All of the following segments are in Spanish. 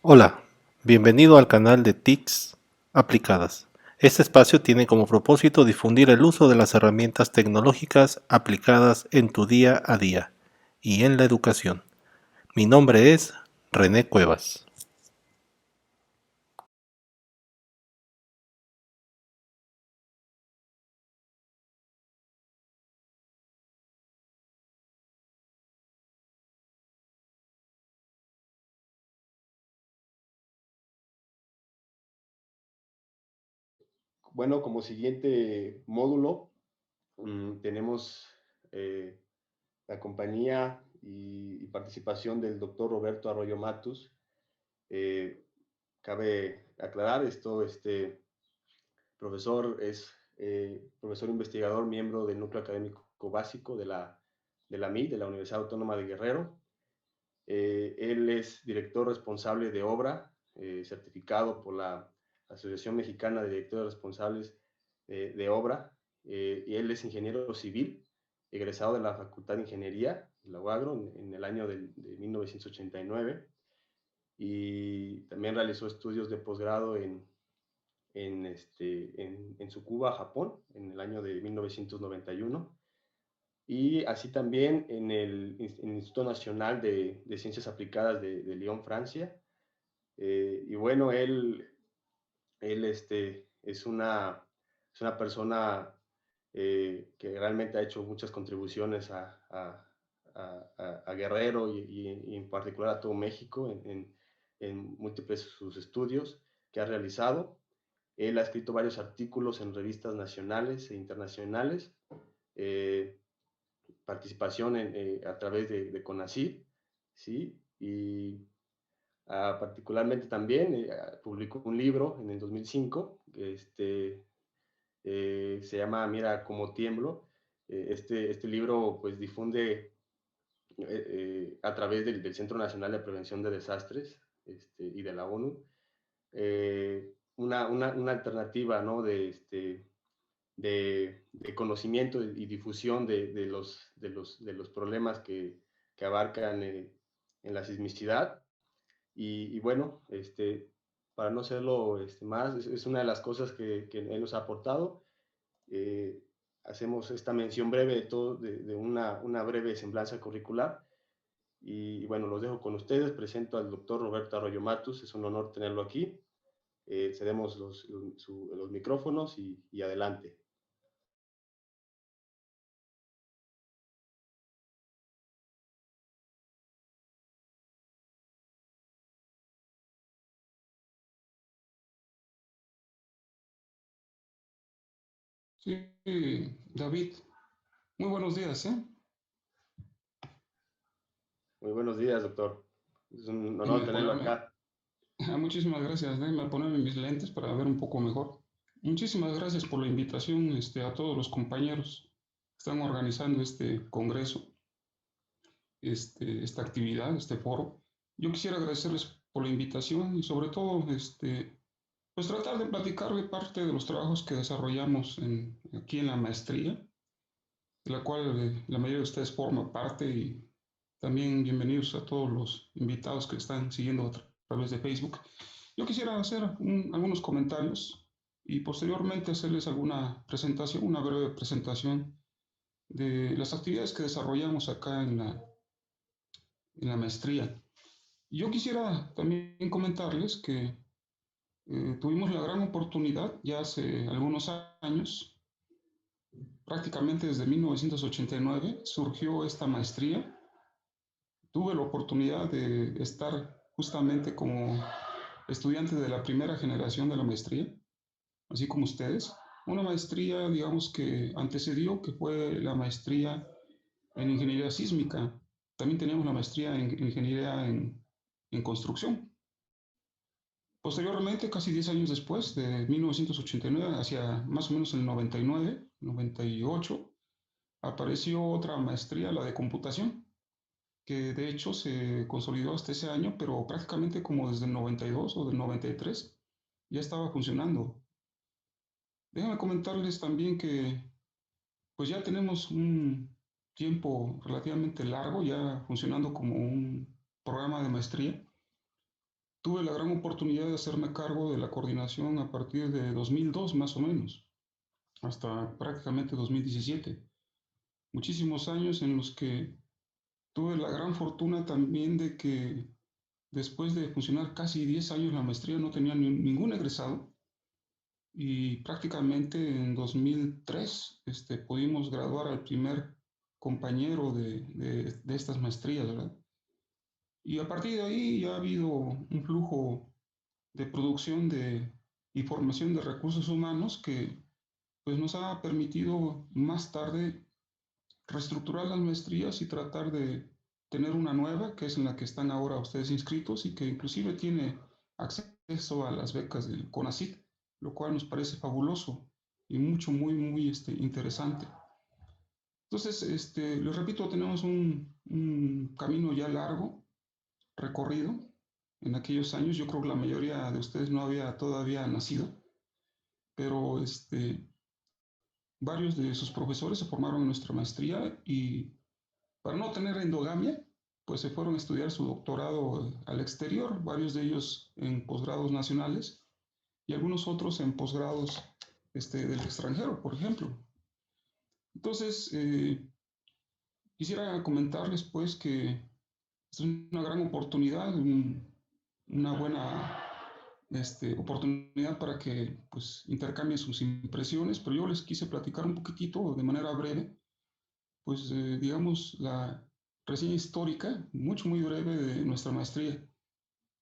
Hola, bienvenido al canal de TICS aplicadas. Este espacio tiene como propósito difundir el uso de las herramientas tecnológicas aplicadas en tu día a día y en la educación. Mi nombre es René Cuevas. Bueno, como siguiente módulo, tenemos eh, la compañía y participación del doctor Roberto Arroyo Matus. Eh, Cabe aclarar esto, profesor es profesor investigador, miembro del núcleo académico básico de la MI, de la Universidad Autónoma de Guerrero. Él es director responsable de obra, certificado por la Asociación Mexicana de Directores Responsables de Obra, y él es ingeniero civil, egresado de la Facultad de Ingeniería, la UAGRO, en el año de 1989, y también realizó estudios de posgrado en Tsukuba, Japón, en el año de 1991 y así también en el Instituto Nacional de Ciencias Aplicadas de Lyon, Francia. Y bueno, él es una persona que realmente ha hecho muchas contribuciones a Guerrero y en particular a todo México en múltiples sus estudios que ha realizado. Él ha escrito varios artículos en revistas nacionales e internacionales. Eh, Participación a través de CONACYT, ¿sí? Y particularmente también publicó un libro en el 2005, se llama Mira cómo tiemblo. Este libro pues difunde a través del Centro Nacional de Prevención de Desastres y de la ONU una alternativa, ¿no? De conocimiento y difusión de los problemas que abarcan en la sismicidad. Y bueno, para no serlo más, es una de las cosas que él nos ha aportado. Eh, Hacemos esta mención breve de una breve semblanza curricular. Y bueno, los dejo con ustedes. Presento al doctor Roberto Arroyo Matus. Es un honor tenerlo aquí. Cedemos los micrófonos y adelante. Sí, David, muy buenos días, ¿eh? Muy buenos días, doctor. Es un honor Déjeme tenerlo ponerme, acá. muchísimas gracias, déjeme ponerme mis lentes para ver un poco mejor. Muchísimas gracias por la invitación, a todos los compañeros que están organizando este congreso, esta actividad, este foro. Yo quisiera agradecerles por la invitación y sobre todo, pues tratar de platicar de parte de los trabajos que desarrollamos aquí en la maestría, de la cual la mayoría de ustedes forma parte y también bienvenidos a todos los invitados que están siguiendo a través de Facebook. Yo quisiera hacer algunos comentarios y posteriormente hacerles alguna presentación, una breve presentación de las actividades que desarrollamos acá en la maestría. Yo quisiera también comentarles que tuvimos la gran oportunidad ya hace algunos años, prácticamente desde 1989, surgió esta maestría. Tuve la oportunidad de estar justamente como estudiante de la primera generación de la maestría, así como ustedes. Una maestría, digamos, que antecedió, que fue la maestría en ingeniería sísmica. También teníamos la maestría en ingeniería en construcción. Posteriormente, casi 10 años después, de 1989 hacia más o menos el 99, 98, apareció otra maestría, la de computación, que de hecho se consolidó hasta ese año, pero prácticamente como desde el 92 o del 93 ya estaba funcionando. Déjame comentarles también que pues ya tenemos un tiempo relativamente largo ya funcionando como un programa de maestría. tuve la gran oportunidad de hacerme cargo de la coordinación a partir de 2002 más o menos, hasta prácticamente 2017. Muchísimos años en los que tuve la gran fortuna también de que después de funcionar casi 10 años la maestría no tenía ningún egresado y prácticamente en 2003 pudimos graduar al primer compañero de estas maestrías, ¿verdad? Y a partir de ahí ya ha habido un flujo de producción y formación de recursos humanos que pues, nos ha permitido más tarde reestructurar las maestrías y tratar de tener una nueva, que es en la que están ahora ustedes inscritos y que inclusive tiene acceso a las becas del CONACYT, lo cual nos parece fabuloso y muy interesante. Entonces, les repito, tenemos un camino ya largo, recorrido en aquellos años. Yo creo que la mayoría de ustedes no había todavía nacido, pero varios de sus profesores se formaron en nuestra maestría y para no tener endogamia, pues se fueron a estudiar su doctorado al exterior, varios de ellos en posgrados nacionales y algunos otros en posgrados del extranjero, por ejemplo. Entonces, quisiera comentarles pues que es una gran oportunidad, una buena oportunidad para que pues intercambien sus impresiones, pero yo les quise platicar un poquitito de manera breve, pues digamos la reseña histórica, muy breve de nuestra maestría.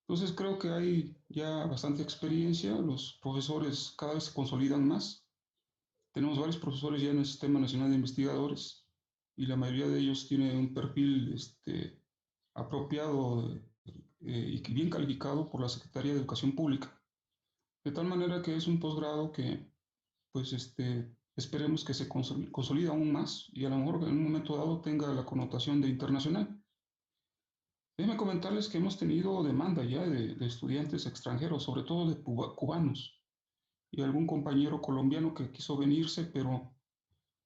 Entonces creo que hay ya bastante experiencia, los profesores cada vez se consolidan más. Tenemos varios profesores ya en el Sistema Nacional de Investigadores y la mayoría de ellos tiene un perfil apropiado y bien calificado por la Secretaría de Educación Pública. De tal manera que es un posgrado que, pues, esperemos que se consolide aún más y a lo mejor en un momento dado tenga la connotación de internacional. Déjenme comentarles que hemos tenido demanda ya de estudiantes extranjeros, sobre todo de cubanos y algún compañero colombiano que quiso venirse, pero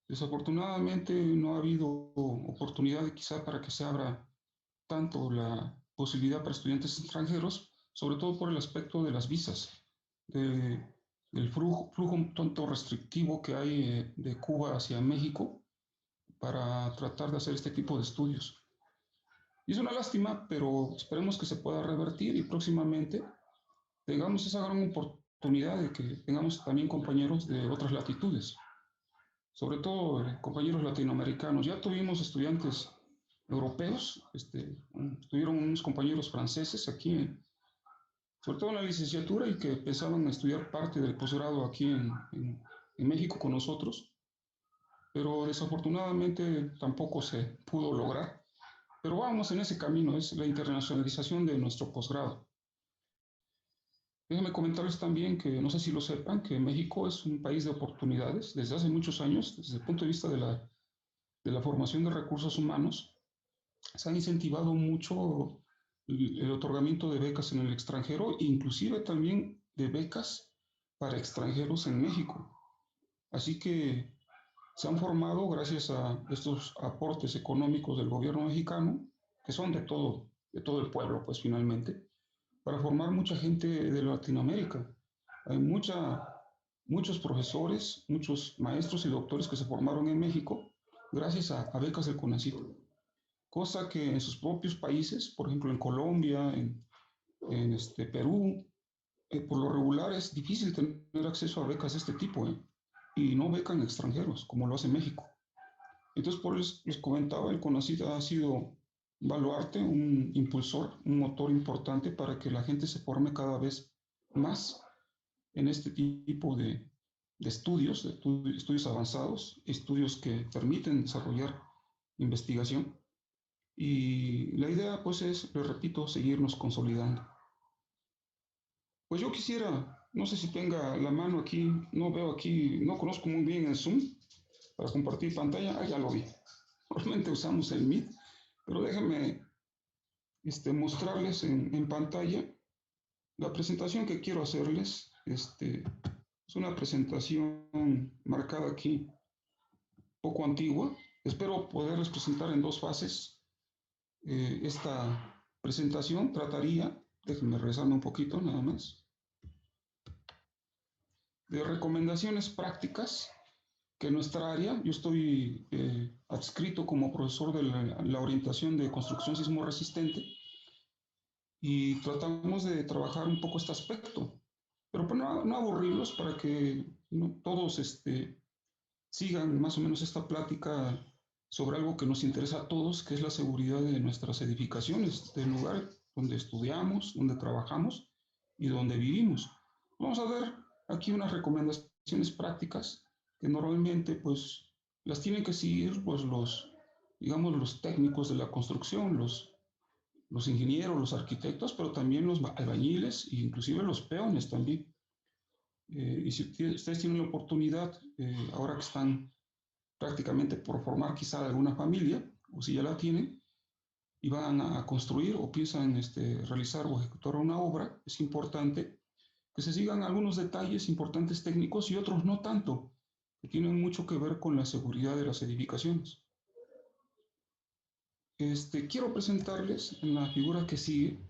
desafortunadamente no ha habido oportunidad quizá para que se abra tanto la posibilidad para estudiantes extranjeros, sobre todo por el aspecto de las visas, de, del flujo un tanto restrictivo que hay de Cuba hacia México para tratar de hacer este tipo de estudios. Y es una lástima, pero esperemos que se pueda revertir y próximamente tengamos esa gran oportunidad de que tengamos también compañeros de otras latitudes, sobre todo compañeros latinoamericanos. Ya tuvimos estudiantes europeos, estuvieron unos compañeros franceses aquí, sobre todo en la licenciatura, y que empezaban a estudiar parte del posgrado aquí en México con nosotros, pero desafortunadamente tampoco se pudo lograr. Pero vamos en ese camino, es la internacionalización de nuestro posgrado. Déjenme comentarles también que, no sé si lo sepan, que México es un país de oportunidades desde hace muchos años, desde el punto de vista de la formación de recursos humanos. Se ha incentivado mucho el otorgamiento de becas en el extranjero, inclusive también de becas para extranjeros en México. Así que se han formado, gracias a estos aportes económicos del gobierno mexicano, que son de todo el pueblo, pues finalmente, para formar mucha gente de Latinoamérica. Hay muchos profesores, muchos maestros y doctores que se formaron en México gracias a becas del CONACYT, cosa que en sus propios países, por ejemplo en Colombia, en Perú, por lo regular es difícil tener acceso a becas de este tipo, y no becan extranjeros, como lo hace México. Entonces, por eso les comentaba, el CONACYT ha sido un baluarte, un impulsor, un motor importante para que la gente se forme cada vez más en este tipo de estudios, estudios avanzados, estudios que permiten desarrollar investigación. Y la idea, pues, es, les repito, seguirnos consolidando. Pues yo quisiera, no sé si tenga la mano aquí, no veo aquí, no conozco muy bien el Zoom para compartir pantalla. Ah, ya lo vi. Normalmente usamos el Meet, pero déjenme mostrarles en pantalla la presentación que quiero hacerles. Es una presentación marcada aquí, poco antigua. Espero poderles presentar en dos fases. Esta presentación trataría Déjenme regresarme un poquito nada más. De recomendaciones prácticas, que en nuestra área, yo estoy adscrito como profesor de la orientación de construcción sismo resistente y tratamos de trabajar un poco este aspecto, pero pues no aburrirlos para que todos sigan más o menos esta plática sobre algo que nos interesa a todos, que es la seguridad de nuestras edificaciones, del lugar donde estudiamos, donde trabajamos y donde vivimos. Vamos a ver aquí unas recomendaciones prácticas que normalmente pues las tienen que seguir pues digamos, los técnicos de la construcción, los ingenieros, los arquitectos, pero también los albañiles e inclusive los peones también. Y si ustedes tienen la oportunidad, ahora que están prácticamente por formar quizá alguna familia, o si ya la tienen, y van a construir o piensan realizar o ejecutar una obra, es importante que se sigan algunos detalles importantes técnicos y otros no tanto, que tienen mucho que ver con la seguridad de las edificaciones. Quiero presentarles en la figura que sigue,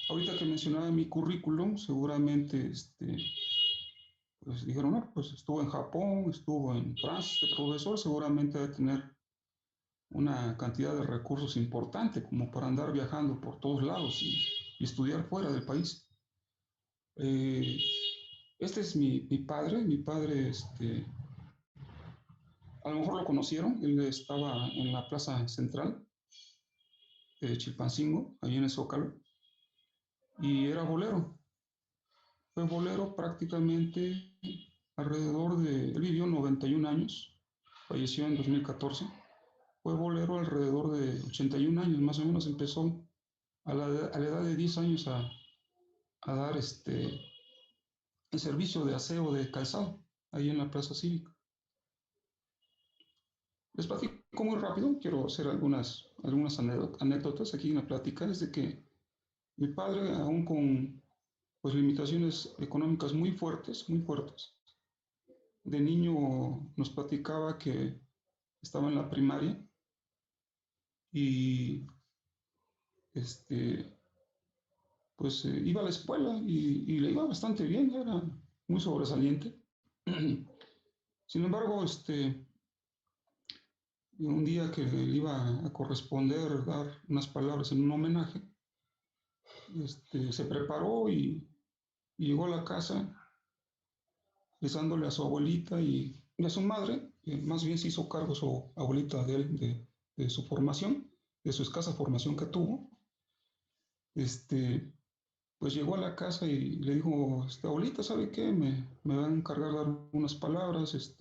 ahorita que mencionaba mi currículum, seguramente pues dijeron, no, pues estuvo en Japón, estuvo en Francia, este profesor seguramente debe tener una cantidad de recursos importante como para andar viajando por todos lados y estudiar fuera del país. Eh, este es mi padre, a lo mejor lo conocieron, él estaba en la plaza central de Chilpancingo, ahí en el Zócalo, y era bolero. Fue bolero prácticamente él vivió 91 años, falleció en 2014, fue bolero alrededor de 81 años, más o menos empezó a la edad de 10 años a dar el servicio de aseo de calzado, ahí en la Plaza Cívica. Les platico muy rápido, quiero hacer algunas anécdotas aquí en la plática, es de que mi padre, aún con pues, limitaciones económicas muy fuertes, de niño nos platicaba que estaba en la primaria y pues iba a la escuela y le iba bastante bien, era muy sobresaliente. Sin embargo, un día que le iba a corresponder dar unas palabras en un homenaje, se preparó y llegó a la casa besándole a su abuelita y a su madre, más bien se hizo cargo su abuelita de él, de su formación, de su escasa formación que tuvo. Pues llegó a la casa y le dijo, abuelita, ¿sabe qué? Me va a encargar dar unas palabras,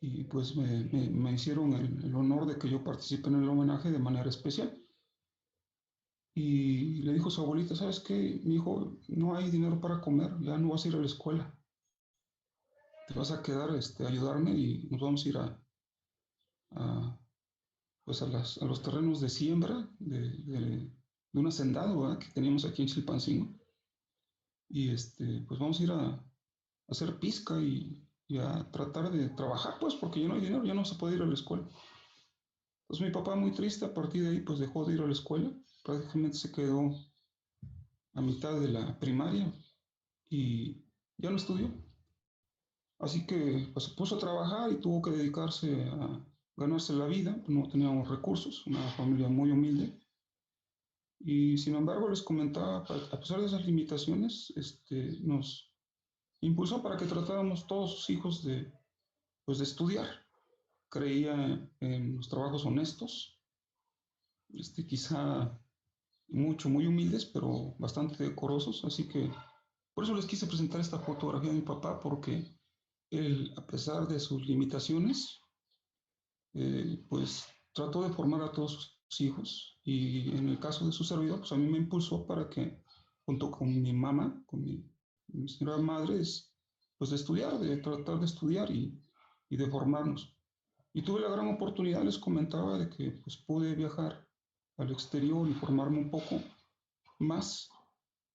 y pues me hicieron el honor de que yo participe en el homenaje de manera especial. Y le dijo a su abuelita, ¿sabes qué? Mi hijo, no hay dinero para comer, ya no vas a ir a la escuela. Te vas a quedar a ayudarme y nos vamos a ir a, pues a los terrenos de siembra de un hacendado, ¿verdad? Que teníamos aquí en Chilpancingo. Y pues vamos a ir a hacer pizca y a tratar de trabajar, pues, porque ya no hay dinero, ya no se puede ir a la escuela. Entonces mi papá muy triste, a partir de ahí, pues dejó de ir a la escuela, prácticamente se quedó a mitad de la primaria y ya no estudió. Así que pues, se puso a trabajar y tuvo que dedicarse a ganarse la vida, no teníamos recursos, una familia muy humilde. Y sin embargo, les comentaba, a pesar de esas limitaciones, nos impulsó para que tratáramos todos sus hijos pues, de estudiar. Creía en los trabajos honestos, quizá muy humildes, pero bastante decorosos. Así que por eso les quise presentar esta fotografía de mi papá, porque él, a pesar de sus limitaciones, pues trató de formar a todos sus hijos. Y en el caso de su servidor, pues a mí me impulsó para que, junto con mi mamá, con mi señora madre, pues de estudiar, de tratar de estudiar y de formarnos. Y tuve la gran oportunidad, les comentaba, de que pues, pude viajar al exterior y formarme un poco más.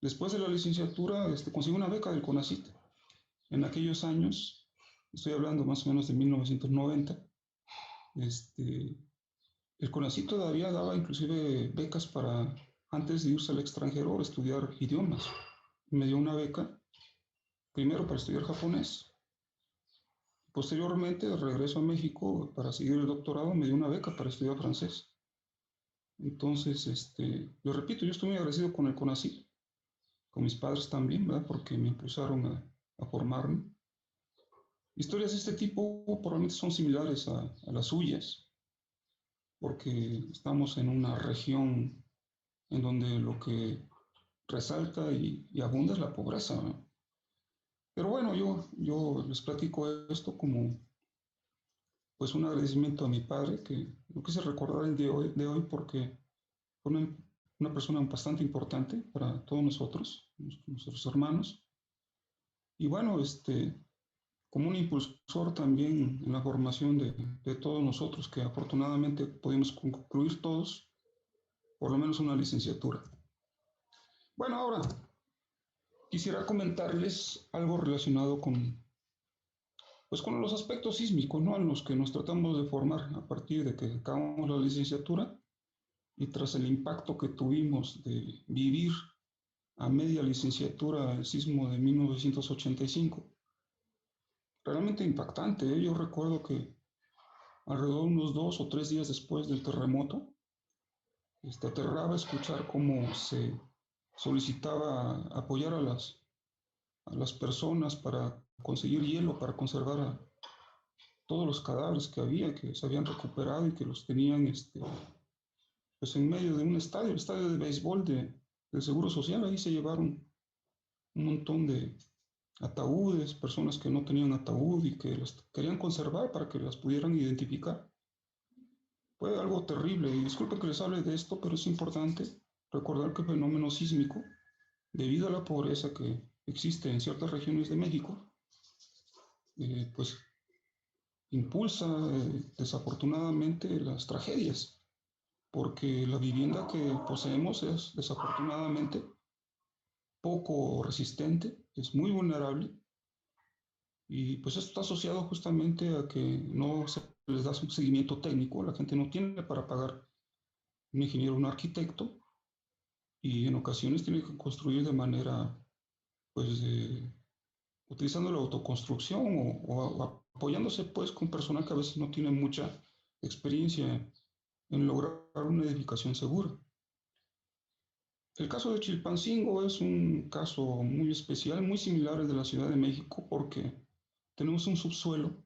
Después de la licenciatura, conseguí una beca del CONACYT. En aquellos años, estoy hablando más o menos de 1990, El CONACYT todavía daba inclusive becas para, antes de irse al extranjero, estudiar idiomas. Me dio una beca, primero para estudiar japonés. Posteriormente, de regreso a México para seguir el doctorado, me dio una beca para estudiar francés. Entonces, lo repito, yo estoy muy agradecido con el CONACYT, con mis padres también, ¿verdad? Porque me impulsaron a formarme. Historias de este tipo probablemente son similares a las suyas, porque estamos en una región en donde lo que resalta y abunda es la pobreza, ¿no? Pero bueno, yo les platico esto como pues un agradecimiento a mi padre, que lo quise recordar el de hoy porque fue una persona bastante importante para todos nosotros, nuestros hermanos. Y bueno, como un impulsor también en la formación de todos nosotros, que afortunadamente pudimos concluir todos por lo menos una licenciatura. Bueno, ahora quisiera comentarles algo relacionado pues con los aspectos sísmicos, ¿no? En los que nos tratamos de formar a partir de que acabamos la licenciatura y tras el impacto que tuvimos de vivir a media licenciatura el sismo de 1985. Realmente impactante, ¿eh? Yo recuerdo que alrededor de unos 2 o 3 días después del terremoto, aterraba escuchar cómo se solicitaba apoyar a las personas para conseguir hielo, para conservar a todos los cadáveres que había, que se habían recuperado y que los tenían pues en medio de un estadio, el estadio de béisbol del Seguro Social. Ahí se llevaron un montón de ataúdes, personas que no tenían ataúd y que las querían conservar para que las pudieran identificar. Fue algo terrible y disculpe que les hable de esto, pero es importante recordar que el fenómeno sísmico, debido a la pobreza que existe en ciertas regiones de México, pues impulsa desafortunadamente las tragedias, porque la vivienda que poseemos es desafortunadamente poco resistente, es muy vulnerable y pues esto está asociado justamente a que no se les da un seguimiento técnico, la gente no tiene para pagar un ingeniero, un arquitecto y en ocasiones tiene que construir de manera pues utilizando la autoconstrucción o apoyándose pues con personal que a veces no tiene mucha experiencia en lograr una edificación segura. El caso de Chilpancingo es un caso muy especial, muy similar al de la Ciudad de México, porque tenemos un subsuelo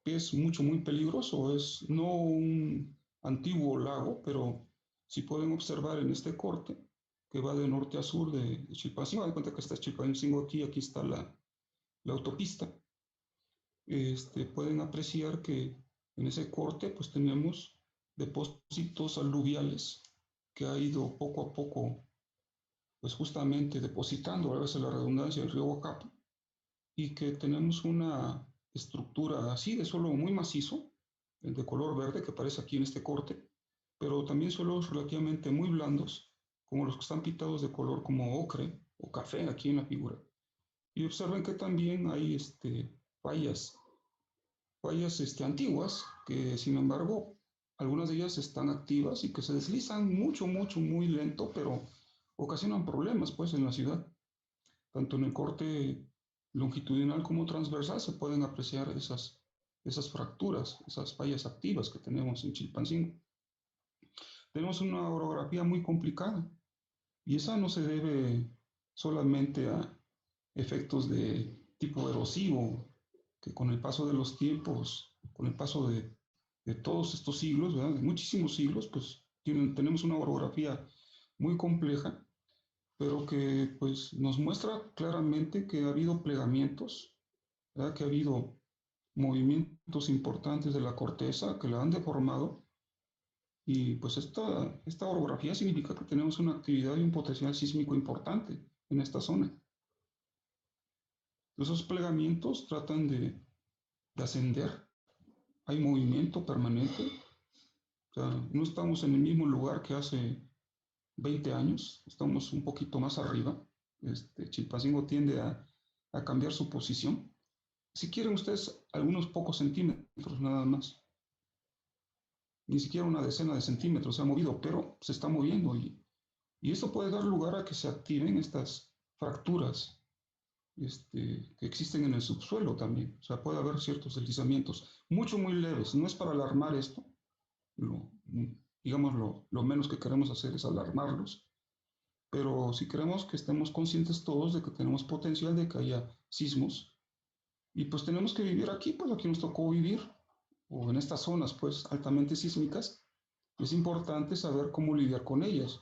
que es muy peligroso. Es no un antiguo lago, pero si pueden observar en este corte, que va de norte a sur de Chilpancingo, de cuenta que está Chilpancingo aquí está la autopista. Pueden apreciar que en ese corte pues tenemos depósitos aluviales que ha ido poco a poco pues justamente depositando, a veces la redundancia, el río Guacapa, y que tenemos una estructura así de suelo muy macizo, de color verde que aparece aquí en este corte, pero también suelos relativamente muy blandos, como los que están pintados de color como ocre o café aquí en la figura. Y observen que también hay fallas, antiguas, que sin embargo algunas de ellas están activas y que se deslizan muy lento, pero ocasionan problemas pues en la ciudad. Tanto en el corte longitudinal como transversal se pueden apreciar esas fracturas, esas fallas activas que tenemos en Chilpancingo. Tenemos una orografía muy complicada y esa no se debe solamente a efectos de tipo erosivo, que con el paso de los tiempos, con el paso de todos estos siglos, ¿verdad? De muchísimos siglos, pues tenemos una orografía muy compleja, pero que pues nos muestra claramente que ha habido plegamientos, ¿verdad? Que ha habido movimientos importantes de la corteza que la han deformado y pues esta orografía significa que tenemos una actividad y un potencial sísmico importante en esta zona. Esos plegamientos tratan de ascender, hay movimiento permanente, o sea, no estamos en el mismo lugar que hace 20 años, estamos un poquito más arriba. Chilpancingo tiende a cambiar su posición. Si quieren ustedes algunos pocos centímetros nada más. ni siquiera una decena de centímetros se ha movido, pero se está moviendo y esto puede dar lugar a que se activen estas fracturas que existen en el subsuelo también. O sea, puede haber ciertos deslizamientos, muy leves. No es para alarmar esto. Lo, digamos, lo menos que queremos hacer es alarmarlos. Pero si queremos que estemos conscientes todos de que tenemos potencial de que haya sismos, y pues tenemos que vivir aquí, pues aquí nos tocó vivir, o en estas zonas pues altamente sísmicas, es importante saber cómo lidiar con ellas.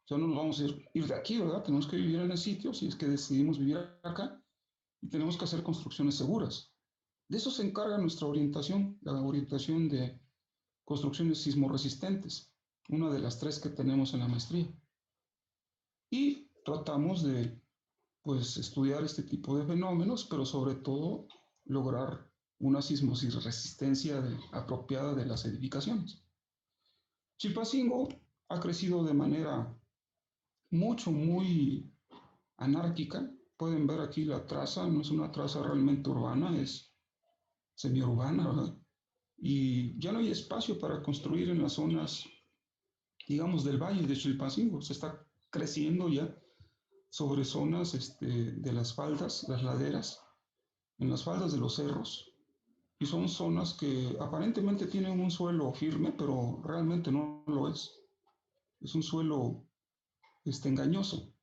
O sea, no nos vamos a ir de aquí, ¿verdad? Tenemos que vivir en el sitio, si es que decidimos vivir acá, y tenemos que hacer construcciones seguras. De eso se encarga nuestra orientación, la orientación de construcciones sismoresistentes, una de las 3 que tenemos en la maestría. Y tratamos de, pues, estudiar este tipo de fenómenos, pero sobre todo lograr una sismoresistencia apropiada de las edificaciones. Chilpancingo ha crecido de manera muy anárquica. Pueden ver aquí la traza, no es una traza realmente urbana, es semiurbana, ¿verdad? Y ya no hay espacio para construir en las zonas, digamos, del valle de Chilpancingo. Se está creciendo ya sobre zonas de las faldas, las laderas, en las faldas de los cerros. Y son zonas que aparentemente tienen un suelo firme, pero realmente no lo es. Es un suelo engañoso.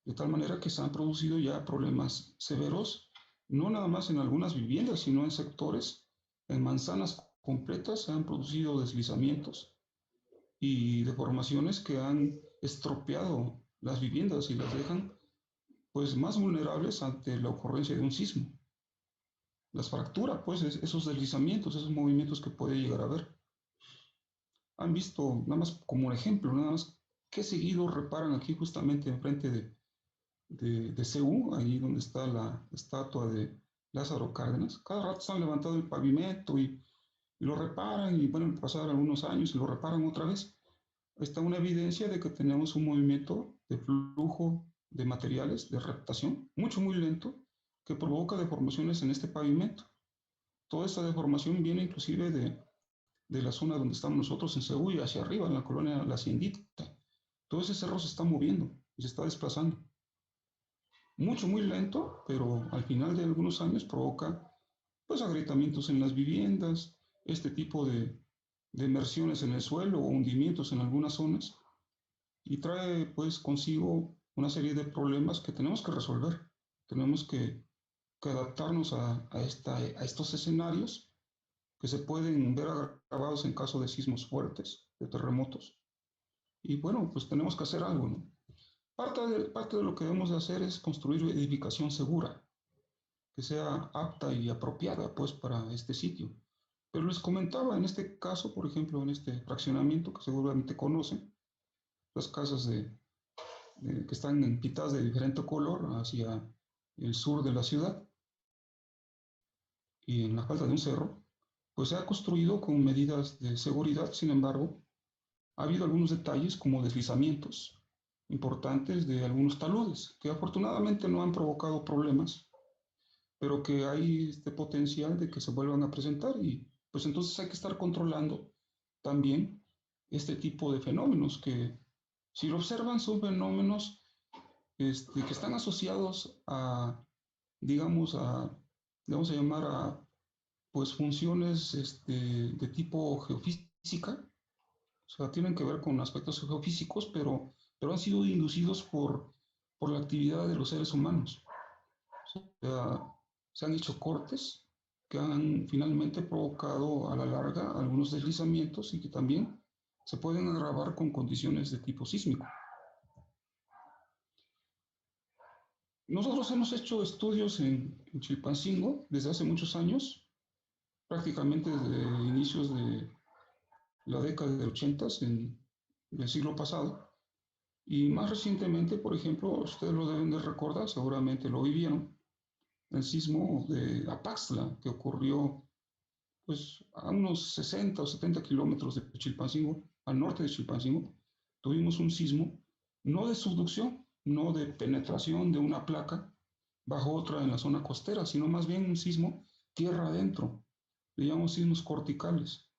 De tal manera que se han producido ya problemas severos, no nada más en algunas viviendas, sino en sectores, en manzanas completas se han producido deslizamientos y deformaciones que han estropeado las viviendas y las dejan pues más vulnerables ante la ocurrencia de un sismo. Las fracturas, pues esos deslizamientos, esos movimientos que puede llegar a haber. Han visto, nada más como un ejemplo, nada más que seguido reparan aquí justamente enfrente de CU, ahí donde está la estatua de Lázaro Cárdenas. Cada rato están levantando el pavimento y lo reparan y bueno, pasar algunos años y lo reparan otra vez. Está una evidencia de que tenemos un movimiento de flujo de materiales, de reptación, muy lento, que provoca deformaciones en este pavimento. Toda esta deformación viene inclusive de la zona donde estamos nosotros en Ceú y hacia arriba, en la colonia La Haciendita. Todo ese cerro se está moviendo y se está desplazando. Muy lento, pero al final de algunos años provoca pues agrietamientos en las viviendas, este tipo de emersiones en el suelo o hundimientos en algunas zonas y trae pues consigo una serie de problemas que tenemos que resolver. Tenemos que adaptarnos a estos escenarios que se pueden ver agravados en caso de sismos fuertes, de terremotos. Y bueno, pues tenemos que hacer algo, ¿no? Parte de lo que debemos de hacer es construir edificación segura, que sea apta y apropiada pues para este sitio. Pero les comentaba, en este caso, por ejemplo, en este fraccionamiento que seguramente conocen, las casas que están pintadas de diferente color hacia el sur de la ciudad y en la falda de un cerro, pues se ha construido con medidas de seguridad. Sin embargo, ha habido algunos detalles como deslizamientos importantes de algunos taludes que afortunadamente no han provocado problemas, pero que hay este potencial de que se vuelvan a presentar y pues entonces hay que estar controlando también este tipo de fenómenos que si lo observan son fenómenos que están asociados digamos, vamos a llamar a pues funciones de tipo geofísica, o sea, tienen que ver con aspectos geofísicos, pero han sido inducidos por la actividad de los seres humanos. O sea, se han hecho cortes que han finalmente provocado a la larga algunos deslizamientos y que también se pueden agravar con condiciones de tipo sísmico. Nosotros hemos hecho estudios en Chilpancingo desde hace muchos años, prácticamente desde inicios de la década de 80 del siglo pasado. Y más recientemente, por ejemplo, ustedes lo deben de recordar, seguramente lo vivieron, el sismo de Apaxtla, que ocurrió pues, a unos 60 o 70 kilómetros de Chilpancingo, al norte de Chilpancingo. Tuvimos un sismo, no de subducción, no de penetración de una placa bajo otra en la zona costera, sino más bien un sismo tierra adentro, le llamamos sismos corticales,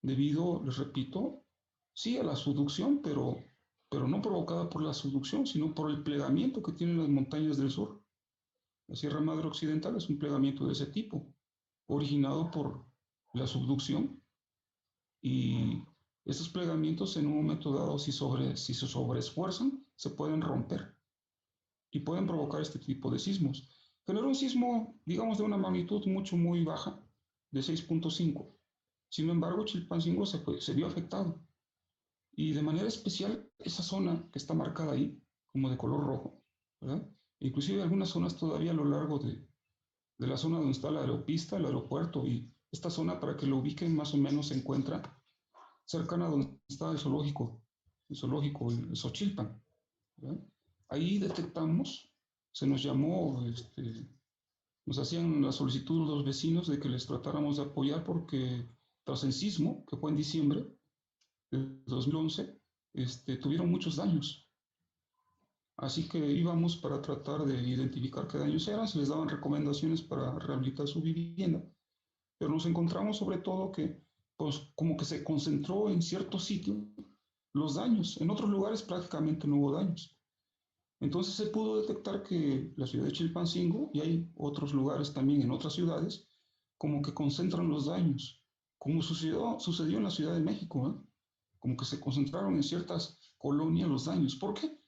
debido, les repito, sí a la subducción, pero no provocada por la subducción, sino por el plegamiento que tienen las montañas del sur. La Sierra Madre Occidental es un plegamiento de ese tipo, originado por la subducción, y esos plegamientos en un momento dado, si se sobreesfuerzan, se pueden romper y pueden provocar este tipo de sismos. Generó un sismo, digamos, de una magnitud muy baja, de 6.5. Sin embargo, Chilpancingo se vio afectado. Y de manera especial, esa zona que está marcada ahí, como de color rojo, ¿verdad? Inclusive algunas zonas todavía a lo largo de la zona donde está la aeropista, el aeropuerto, y esta zona, para que lo ubiquen, más o menos se encuentra cercana a donde está el zoológico, el Xochilpan, ¿verdad? Ahí detectamos, se nos llamó, nos hacían la solicitud los vecinos de que les tratáramos de apoyar porque tras el sismo, que fue en diciembre de 2011, tuvieron muchos daños. Así que íbamos para tratar de identificar qué daños eran, se les daban recomendaciones para rehabilitar su vivienda, pero nos encontramos sobre todo que, pues, como que se concentró en ciertos sitios los daños, en otros lugares prácticamente no hubo daños. Entonces se pudo detectar que la ciudad de Chilpancingo, y hay otros lugares también en otras ciudades, como que concentran los daños, como sucedió en la Ciudad de México, ¿eh? Como que se concentraron en ciertas colonias los daños. ¿Por qué?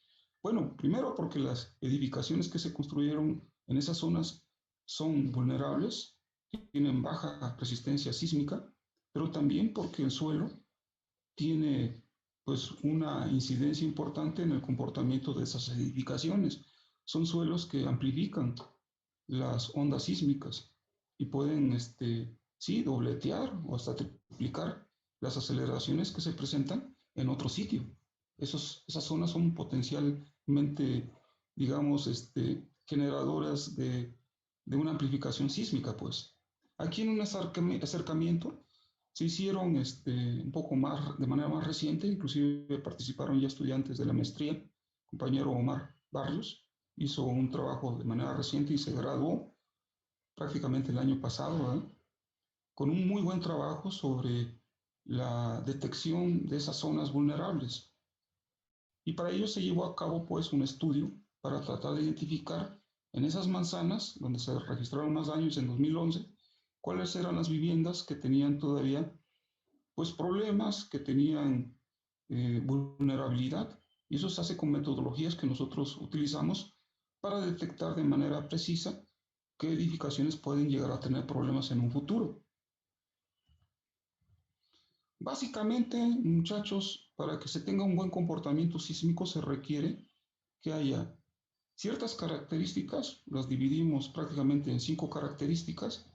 Bueno, primero porque las edificaciones que se construyeron en esas zonas son vulnerables, tienen baja resistencia sísmica, pero también porque el suelo tiene pues una incidencia importante en el comportamiento de esas edificaciones. Son suelos que amplifican las ondas sísmicas y pueden, sí, dobletear o hasta triplicar las aceleraciones que se presentan en otro sitio. Esas zonas son potencialmente, digamos, generadoras de una amplificación sísmica, pues. Aquí en un acercamiento se hicieron un poco más, de manera más reciente, inclusive participaron ya estudiantes de la maestría, compañero Omar Barrios, hizo un trabajo de manera reciente y se graduó prácticamente el año pasado, ¿verdad? Con un muy buen trabajo sobre la detección de esas zonas vulnerables. Y para ello se llevó a cabo pues un estudio para tratar de identificar en esas manzanas, donde se registraron más daños en 2011, cuáles eran las viviendas que tenían todavía pues problemas, que tenían vulnerabilidad, y eso se hace con metodologías que nosotros utilizamos para detectar de manera precisa qué edificaciones pueden llegar a tener problemas en un futuro. Básicamente, muchachos, para que se tenga un buen comportamiento sísmico se requiere que haya ciertas características, las dividimos prácticamente en 5 características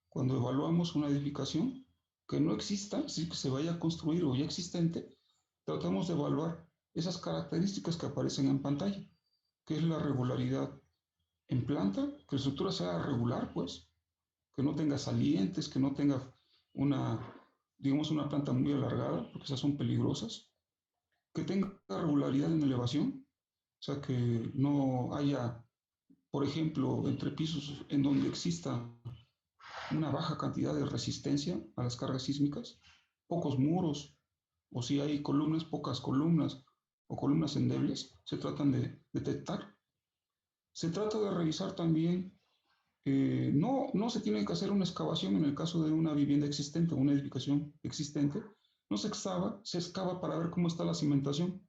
cuando evaluamos una edificación, que no exista, es decir, que se vaya a construir o ya existente, tratamos de evaluar esas características que aparecen en pantalla, que es la regularidad en planta, que la estructura sea regular, pues, que no tenga salientes, que no tenga una, digamos, una planta muy alargada, porque esas son peligrosas, que tenga regularidad en elevación, o sea, que no haya, por ejemplo, entre pisos en donde exista una baja cantidad de resistencia a las cargas sísmicas, pocos muros, o si hay columnas, pocas columnas, o columnas endebles, se tratan de detectar. Se trata de revisar también, no se tiene que hacer una excavación en el caso de una vivienda existente o una edificación existente, no se excava para ver cómo está la cimentación,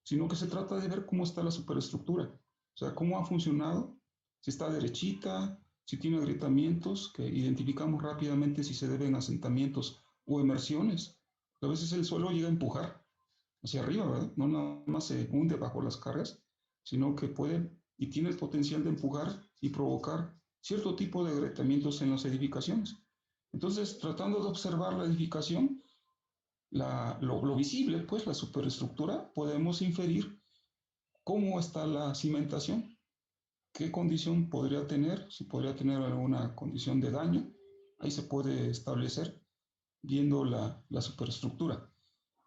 sino que se trata de ver cómo está la superestructura, o sea, cómo ha funcionado, si está derechita, si tiene agrietamientos, que identificamos rápidamente si se deben asentamientos o emersiones. A veces el suelo llega a empujar hacia arriba, ¿verdad? No nada más se hunde bajo las cargas, sino que puede y tiene el potencial de empujar y provocar cierto tipo de agrietamientos en las edificaciones. Entonces, tratando de observar la edificación, lo visible, pues la superestructura, podemos inferir cómo está la cimentación, qué condición podría tener, si podría tener alguna condición de daño, ahí se puede establecer viendo la superestructura.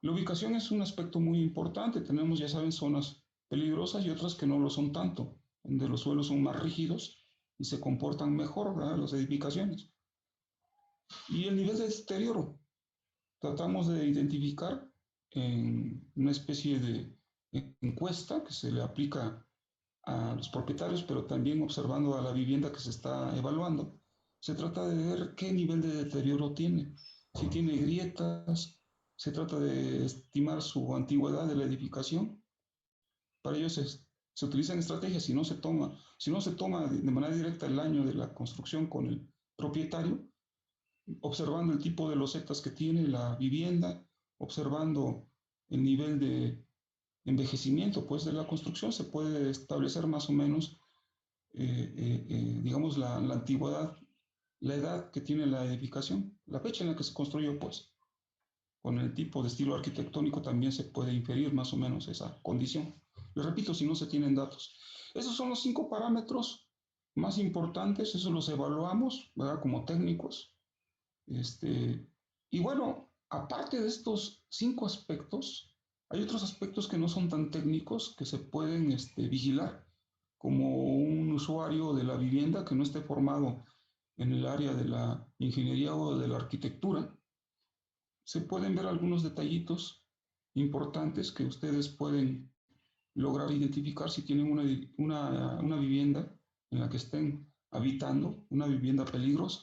La ubicación es un aspecto muy importante, tenemos, ya saben, zonas peligrosas y otras que no lo son tanto, donde los suelos son más rígidos y se comportan mejor, ¿verdad?, las edificaciones. Y el nivel de deterioro. tratamos de identificar en una especie de encuesta que se le aplica a los propietarios, pero también observando a la vivienda que se está evaluando. Se trata de ver qué nivel de deterioro tiene, si tiene grietas, se trata de estimar su antigüedad de la edificación. Para ello se utilizan estrategias, si no se toma de manera directa el año de la construcción con el propietario, observando el tipo de losetas que tiene la vivienda, observando el nivel de envejecimiento pues, de la construcción, se puede establecer más o menos, digamos, la antigüedad, la edad que tiene la edificación, la fecha en la que se construyó, pues. Con el tipo de estilo arquitectónico también se puede inferir más o menos esa condición. Les repito, si no se tienen datos. Esos son los 5 parámetros más importantes, esos los evaluamos, ¿verdad? Como técnicos. Y bueno, aparte de estos 5 aspectos, hay otros aspectos que no son tan técnicos que se pueden vigilar, como un usuario de la vivienda que no esté formado en el área de la ingeniería o de la arquitectura. Se pueden ver algunos detallitos importantes que ustedes pueden lograr identificar si tienen una vivienda en la que estén habitando, una vivienda peligrosa.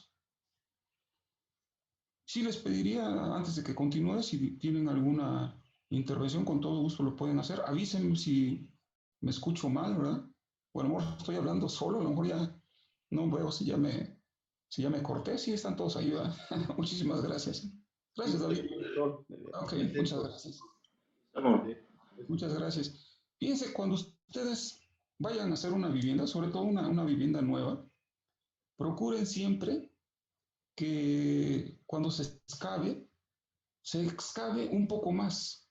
Sí les pediría, antes de que continúe, si tienen alguna intervención, con todo gusto lo pueden hacer. Avísenme si me escucho mal, ¿verdad? O a lo mejor estoy hablando solo, a lo mejor ya no veo si ya me corté. Sí, están todos ahí, ¿verdad? Muchísimas gracias. Gracias, David. Ok, muchas gracias. Muchas gracias. Fíjense, cuando ustedes vayan a hacer una vivienda, sobre todo una vivienda nueva, procuren siempre que cuando se excave un poco más,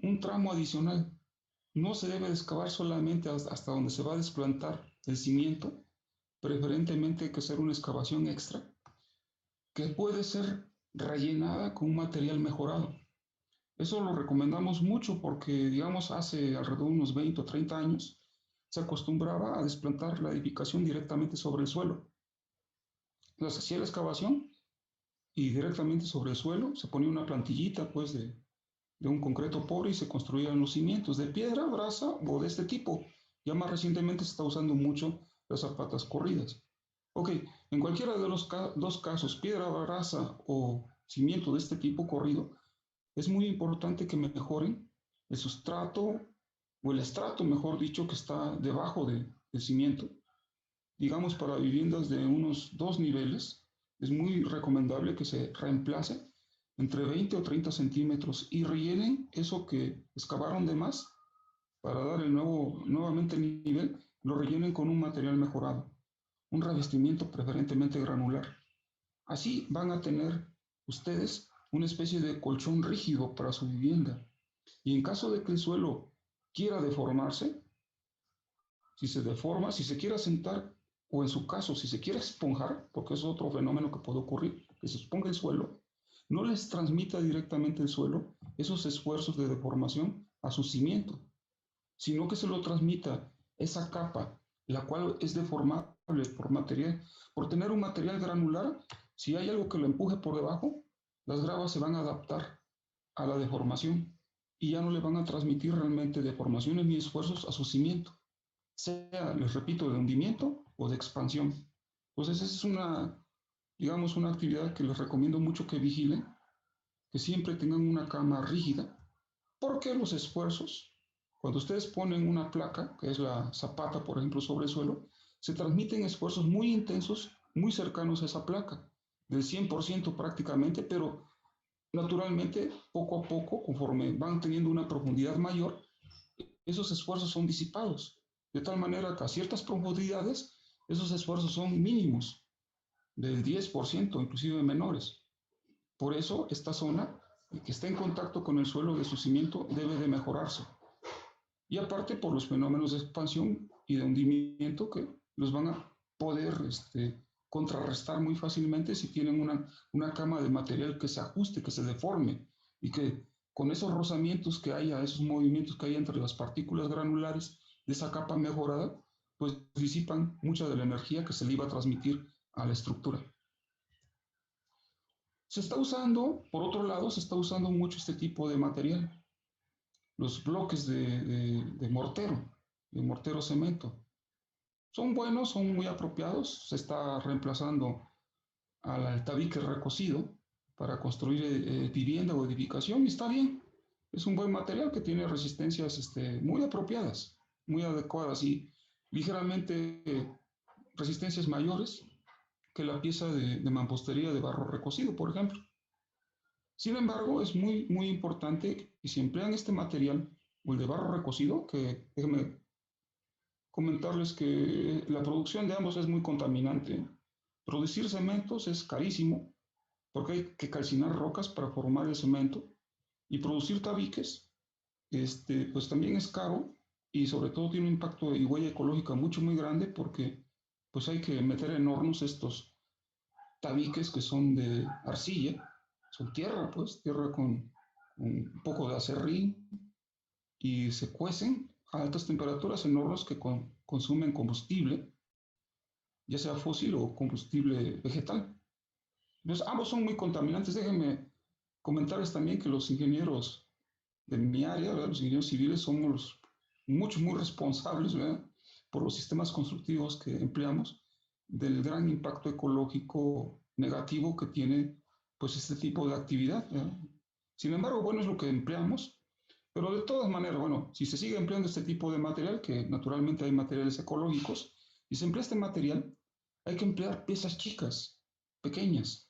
un tramo adicional. No se debe excavar solamente hasta donde se va a desplantar el cimiento, preferentemente hay que hacer una excavación extra, que puede ser rellenada con un material mejorado. Eso lo recomendamos mucho porque, digamos, hace alrededor de unos 20 o 30 años se acostumbraba a desplantar la edificación directamente sobre el suelo. Entonces hacía la excavación y directamente sobre el suelo se ponía una plantillita pues de un concreto pobre y se construían los cimientos de piedra, brasa o de este tipo. Ya más recientemente se está usando mucho las zapatas corridas. Ok, en cualquiera de los dos casos, piedra, brasa o cimiento de este tipo corrido, es muy importante que mejoren el sustrato o el estrato, mejor dicho, que está debajo del cimiento. Digamos, para viviendas de unos 2 niveles, es muy recomendable que se reemplace entre 20 o 30 centímetros y rellenen eso que excavaron de más para dar nuevamente el nivel, lo rellenen con un material mejorado, un revestimiento preferentemente granular. Así van a tener ustedes una especie de colchón rígido para su vivienda. Y en caso de que el suelo quiera deformarse, si se deforma, si se quiere sentar, o en su caso, si se quiere esponjar, porque es otro fenómeno que puede ocurrir, que se exponga el suelo, no les transmita directamente el suelo esos esfuerzos de deformación a su cimiento, sino que se lo transmita esa capa, la cual es deformable por tener un material granular. Si hay algo que lo empuje por debajo, las gravas se van a adaptar a la deformación y ya no le van a transmitir realmente deformaciones ni esfuerzos a su cimiento, sea, les repito, de hundimiento o de expansión. Entonces, esa es digamos, una actividad que les recomiendo mucho que vigilen, que siempre tengan una cama rígida, porque los esfuerzos, cuando ustedes ponen una placa, que es la zapata, por ejemplo, sobre el suelo, se transmiten esfuerzos muy intensos, muy cercanos a esa placa, del 100% prácticamente, pero naturalmente, poco a poco, conforme van teniendo una profundidad mayor, esos esfuerzos son disipados, de tal manera que a ciertas profundidades esos esfuerzos son mínimos, del 10%, inclusive menores. Por eso esta zona que está en contacto con el suelo de su cimiento debe de mejorarse. Y aparte por los fenómenos de expansión y de hundimiento que los van a poder contrarrestar muy fácilmente si tienen una cama de material que se ajuste, que se deforme y que con esos rozamientos que haya, esos movimientos que hay entre las partículas granulares de esa capa mejorada, pues disipan mucha de la energía que se le iba a transmitir a la estructura. Se está usando, por otro lado, se está usando mucho este tipo de material, los bloques de mortero cemento. Son buenos, son muy apropiados, se está reemplazando al tabique recocido para construir vivienda o edificación y está bien. Es un buen material que tiene resistencias muy apropiadas, muy adecuadas y ligeramente resistencias mayores que la pieza de mampostería de barro recocido, por ejemplo. Sin embargo, es muy, muy importante que si emplean este material o el de barro recocido, que déjenme comentarles que la producción de ambos es muy contaminante. Producir cementos es carísimo porque hay que calcinar rocas para formar el cemento y producir tabiques, pues también es caro y sobre todo tiene un impacto y huella ecológica mucho muy grande porque pues hay que meter en hornos estos tabiques que son de arcilla, son tierra, pues tierra con un poco de acerrín y se cuecen a altas temperaturas en hornos que consumen combustible, ya sea fósil o combustible vegetal. Entonces, ambos son muy contaminantes. Déjenme comentarles también que los ingenieros de mi área, ¿verdad? Los ingenieros civiles, somos muy responsables, ¿verdad? Por los sistemas constructivos que empleamos, del gran impacto ecológico negativo que tiene pues este tipo de actividad, ¿verdad? Sin embargo, bueno, es lo que empleamos, pero de todas maneras, bueno, si se sigue empleando este tipo de material, que naturalmente hay materiales ecológicos, y se emplea este material, hay que emplear piezas chicas, pequeñas.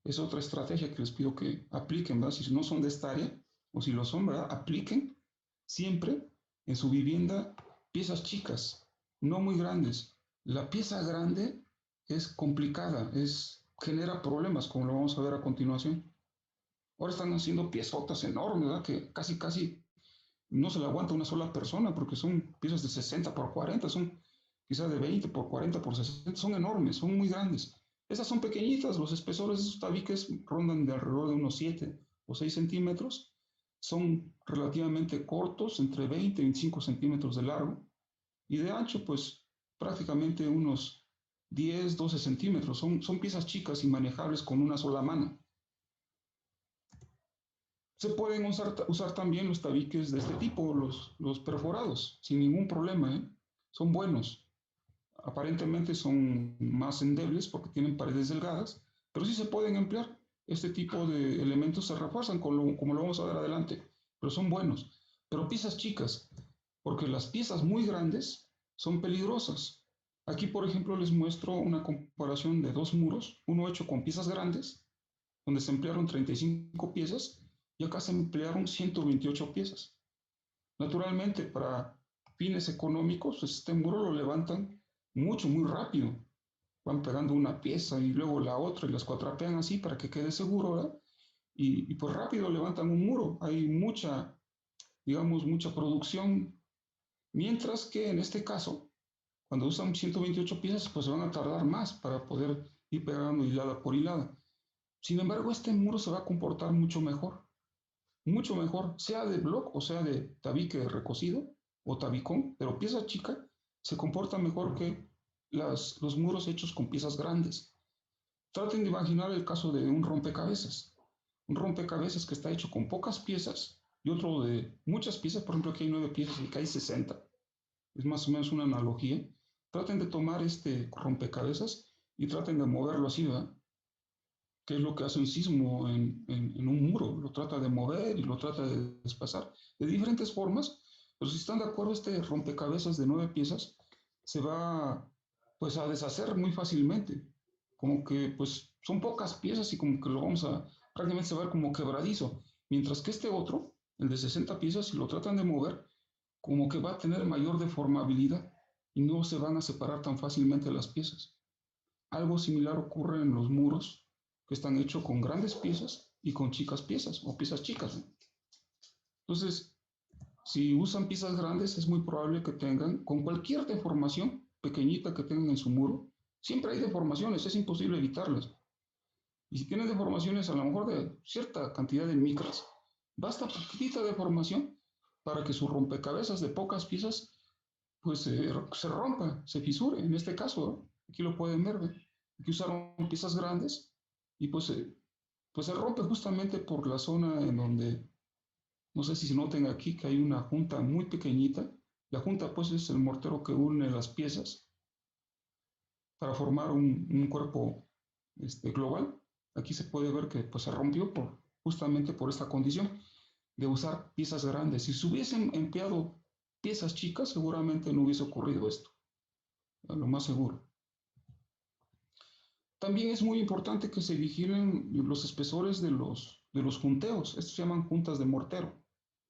Es otra estrategia que les pido que apliquen, ¿verdad? Si no son de esta área, o si lo son, ¿verdad? Apliquen siempre en su vivienda piezas chicas, no muy grandes. La pieza grande es complicada, genera problemas, como lo vamos a ver a continuación. Ahora están haciendo piezotas enormes, ¿verdad? Que casi no se le aguanta una sola persona porque son piezas de 60 por 40, son quizás de 20 por 40 por 60, son enormes, son muy grandes. Esas son pequeñitas, los espesores de esos tabiques rondan de alrededor de unos 7 o 6 centímetros, son relativamente cortos, entre 20 y 25 centímetros de largo, y de ancho, pues prácticamente unos 10, 12 centímetros. Son piezas chicas y manejables con una sola mano. Se pueden usar también los tabiques de este tipo, los perforados, sin ningún problema, ¿eh? Son buenos. Aparentemente son más endebles porque tienen paredes delgadas, pero sí se pueden emplear. Este tipo de elementos se refuerzan como lo vamos a ver adelante, pero son buenos. Pero piezas chicas, porque las piezas muy grandes son peligrosas. Aquí, por ejemplo, les muestro una comparación de dos muros, uno hecho con piezas grandes, donde se emplearon 35 piezas, y acá se emplearon 128 piezas. Naturalmente, para fines económicos, este muro lo levantan muy rápido. Van pegando una pieza y luego la otra y las cuatrapean así para que quede seguro, ¿verdad? Y pues rápido levantan un muro. Hay mucha producción. Mientras que en este caso, cuando usan 128 piezas, pues se van a tardar más para poder ir pegando hilada por hilada. Sin embargo, este muro se va a comportar mucho mejor, sea de block o sea de tabique recocido o tabicón, pero pieza chica se comporta mejor que los muros hechos con piezas grandes. Traten de imaginar el caso de un rompecabezas que está hecho con pocas piezas y otro de muchas piezas, por ejemplo aquí hay 9 piezas y acá hay 60, es más o menos una analogía. Traten de tomar este rompecabezas y traten de moverlo así, ¿verdad? ¿Qué es lo que hace un sismo en un muro? Lo trata de mover y lo trata de desplazar de diferentes formas, pero si están de acuerdo, este rompecabezas de 9 piezas se va pues a deshacer muy fácilmente, como que pues son pocas piezas y como que lo vamos a, prácticamente se va a ver como quebradizo, mientras que este otro, el de 60 piezas, si lo tratan de mover, como que va a tener mayor deformabilidad y no se van a separar tan fácilmente las piezas. Algo similar ocurre en los muros que están hechos con grandes piezas y con chicas piezas o piezas chicas, ¿no? Entonces, si usan piezas grandes, es muy probable que tengan, con cualquier deformación pequeñita que tengan en su muro, siempre hay deformaciones, es imposible evitarlas. Y si tienen deformaciones a lo mejor de cierta cantidad de micras, basta poquitita deformación para que su rompecabezas de pocas piezas pues se rompa, se fisure. En este caso, ¿no? Aquí lo pueden ver, ¿ve? Aquí usaron piezas grandes y pues pues se rompe justamente por la zona en donde, no sé si se noten aquí que hay una junta muy pequeñita. La junta pues es el mortero que une las piezas para formar un cuerpo global. Aquí se puede ver que pues se rompió justamente por esta condición de usar piezas grandes. Si se hubiesen empleado piezas chicas, seguramente no hubiese ocurrido esto, a lo más seguro. También es muy importante que se vigilen los espesores de los junteos. Estos se llaman juntas de mortero.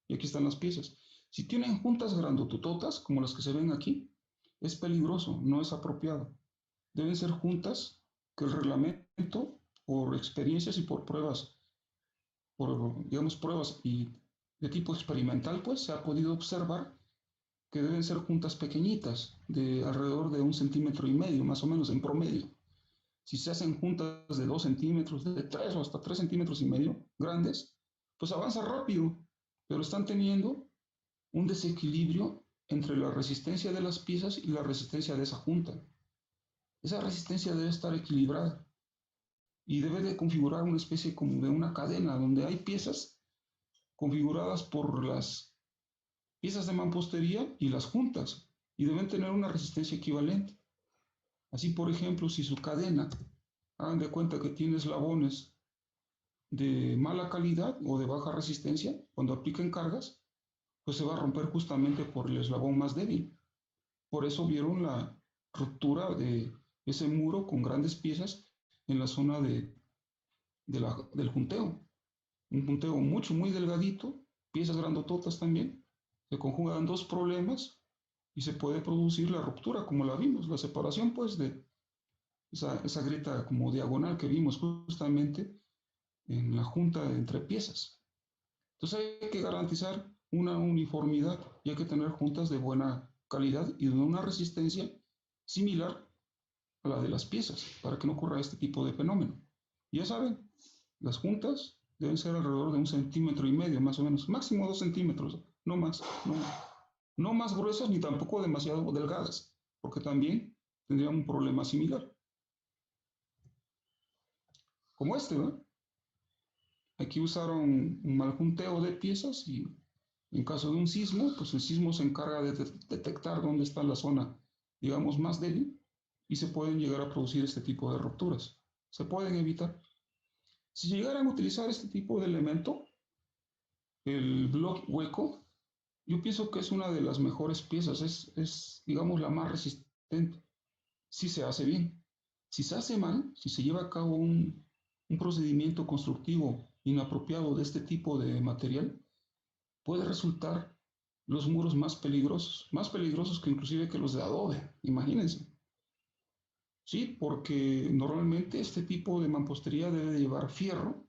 Y aquí están las piezas. Si tienen juntas grandotototas, como las que se ven aquí, es peligroso, no es apropiado. Deben ser juntas que el reglamento, por experiencias y por pruebas, digamos, pruebas y de tipo experimental, pues se ha podido observar que deben ser juntas pequeñitas, de alrededor de 1,5 cm, más o menos, en promedio. Si se hacen juntas de 2 centímetros, de 3 o hasta 3,5 cm grandes, pues avanza rápido, pero están teniendo un desequilibrio entre la resistencia de las piezas y la resistencia de esa junta. Esa resistencia debe estar equilibrada y debe de configurar una especie como de una cadena donde hay piezas configuradas por las piezas de mampostería y las juntas y deben tener una resistencia equivalente. Así, por ejemplo, si su cadena, hagan de cuenta que tiene eslabones de mala calidad o de baja resistencia, cuando apliquen cargas, pues se va a romper justamente por el eslabón más débil. Por eso vieron la ruptura de ese muro con grandes piezas en la zona del junteo. Un junteo mucho, muy delgadito, piezas grandototas también. Se conjugan dos problemas y se puede producir la ruptura, como la vimos, la separación pues de esa grieta como diagonal que vimos justamente en la junta entre piezas. Entonces hay que garantizar una uniformidad y hay que tener juntas de buena calidad y de una resistencia similar a la de las piezas para que no ocurra este tipo de fenómeno. Y ya saben, las juntas deben ser alrededor de 1,5 cm más o menos, máximo 2 centímetros, no más, no más gruesas ni tampoco demasiado delgadas, porque también tendrían un problema similar. Como este, ¿no? Aquí usaron un mal junteo de piezas y en caso de un sismo, pues el sismo se encarga de detectar dónde está la zona, digamos, más débil y se pueden llegar a producir este tipo de rupturas. Se pueden evitar. Si llegaran a utilizar este tipo de elemento, el block hueco, yo pienso que es una de las mejores piezas, digamos, la más resistente, si se hace bien. Si se hace mal, si se lleva a cabo un procedimiento constructivo inapropiado de este tipo de material, puede resultar los muros más peligrosos que inclusive que los de adobe, imagínense. Sí, porque normalmente este tipo de mampostería debe de llevar fierro,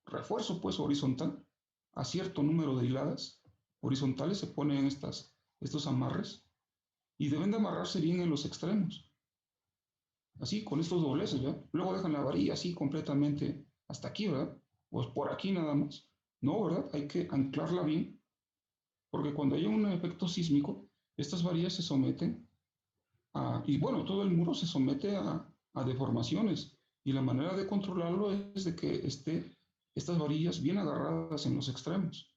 refuerzo pues horizontal, a cierto número de hiladas horizontales se ponen estos amarres y deben de amarrarse bien en los extremos, así con estos dobleces, ¿verdad? Luego dejan la varilla así completamente hasta aquí, ¿verdad? Pues por aquí nada más. No, ¿verdad? Hay que anclarla bien, porque cuando hay un efecto sísmico, estas varillas se someten y bueno, todo el muro se somete a deformaciones y la manera de controlarlo es de que estas varillas bien agarradas en los extremos.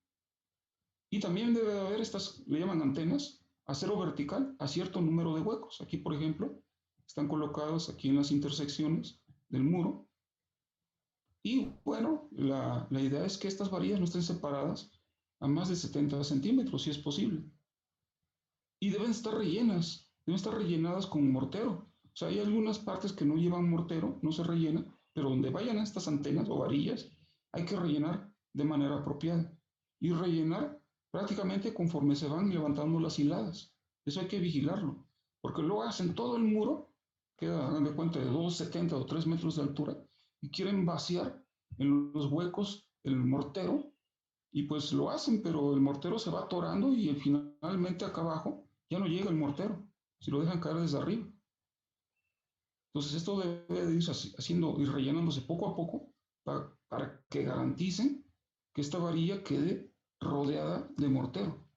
Y también debe haber le llaman antenas, acero vertical a cierto número de huecos. Aquí, por ejemplo, están colocados aquí en las intersecciones del muro. Y bueno, la idea es que estas varillas no estén separadas a más de 70 centímetros, si es posible. Y deben estar rellenadas con mortero. O sea, hay algunas partes que no llevan mortero, no se rellena, pero donde vayan estas antenas o varillas, hay que rellenar de manera apropiada. Y rellenar prácticamente conforme se van levantando las hiladas. Eso hay que vigilarlo, porque luego hacen todo el muro, queda, hagan de cuenta, de 2,70 o 3 metros de altura, y quieren vaciar en los huecos el mortero, y pues lo hacen, pero el mortero se va atorando y finalmente acá abajo ya no llega el mortero, si lo dejan caer desde arriba. Entonces esto debe de ir haciendo y rellenándose poco a poco para que garanticen que esta varilla quede rodeada de mortero.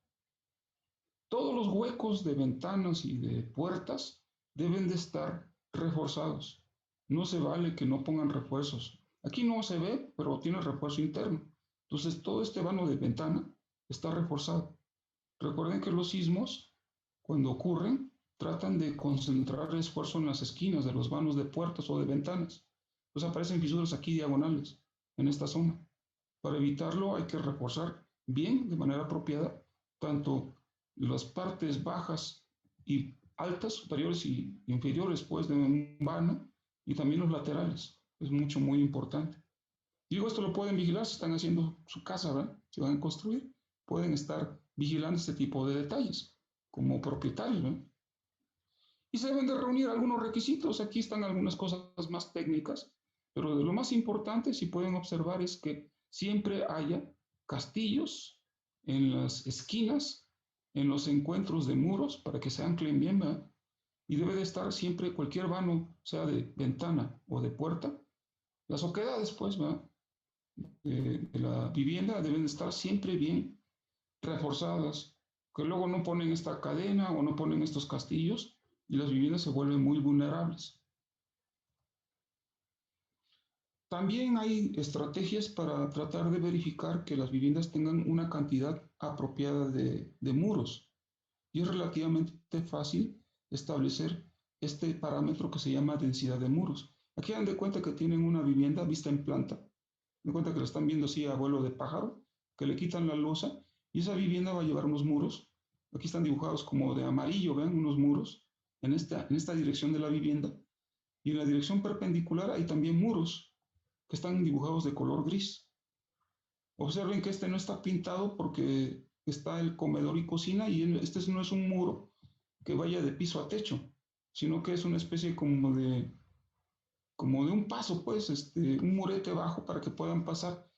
Todos los huecos de ventanas y de puertas deben de estar reforzados. No se vale que no pongan refuerzos. Aquí no se ve, pero tiene refuerzo interno. Entonces, todo este vano de ventana está reforzado. Recuerden que los sismos, cuando ocurren, tratan de concentrar el esfuerzo en las esquinas de los vanos de puertas o de ventanas. Entonces aparecen fisuras aquí diagonales, en esta zona. Para evitarlo hay que reforzar bien, de manera apropiada, tanto las partes bajas y altas, superiores y inferiores, pues, de un vano, y también los laterales. Es muy importante. Digo, esto lo pueden vigilar si están haciendo su casa, ¿verdad? Si van a construir, pueden estar vigilando este tipo de detalles como propietarios, ¿no? Y se deben de reunir algunos requisitos. Aquí están algunas cosas más técnicas, pero de lo más importante, si pueden observar, es que siempre haya castillos en las esquinas, en los encuentros de muros, para que se anclen bien, ¿verdad? Y debe de estar siempre cualquier vano, sea de ventana o de puerta. Las oquedades, pues, ¿verdad? De la vivienda deben estar siempre bien reforzadas, que luego no ponen esta cadena o no ponen estos castillos y las viviendas se vuelven muy vulnerables. También hay estrategias para tratar de verificar que las viviendas tengan una cantidad apropiada de muros y es relativamente fácil establecer este parámetro que se llama densidad de muros. Aquí dan de cuenta que tienen una vivienda vista en planta, de cuenta que lo están viendo así a vuelo de pájaro, que le quitan la losa y esa vivienda va a llevar unos muros. Aquí están dibujados como de amarillo, vean, unos muros en esta dirección de la vivienda. Y en la dirección perpendicular hay también muros que están dibujados de color gris. Observen que este no está pintado porque está el comedor y cocina y este no es un muro que vaya de piso a techo, sino que es una especie como de un paso, pues, un murete bajo para que puedan pasar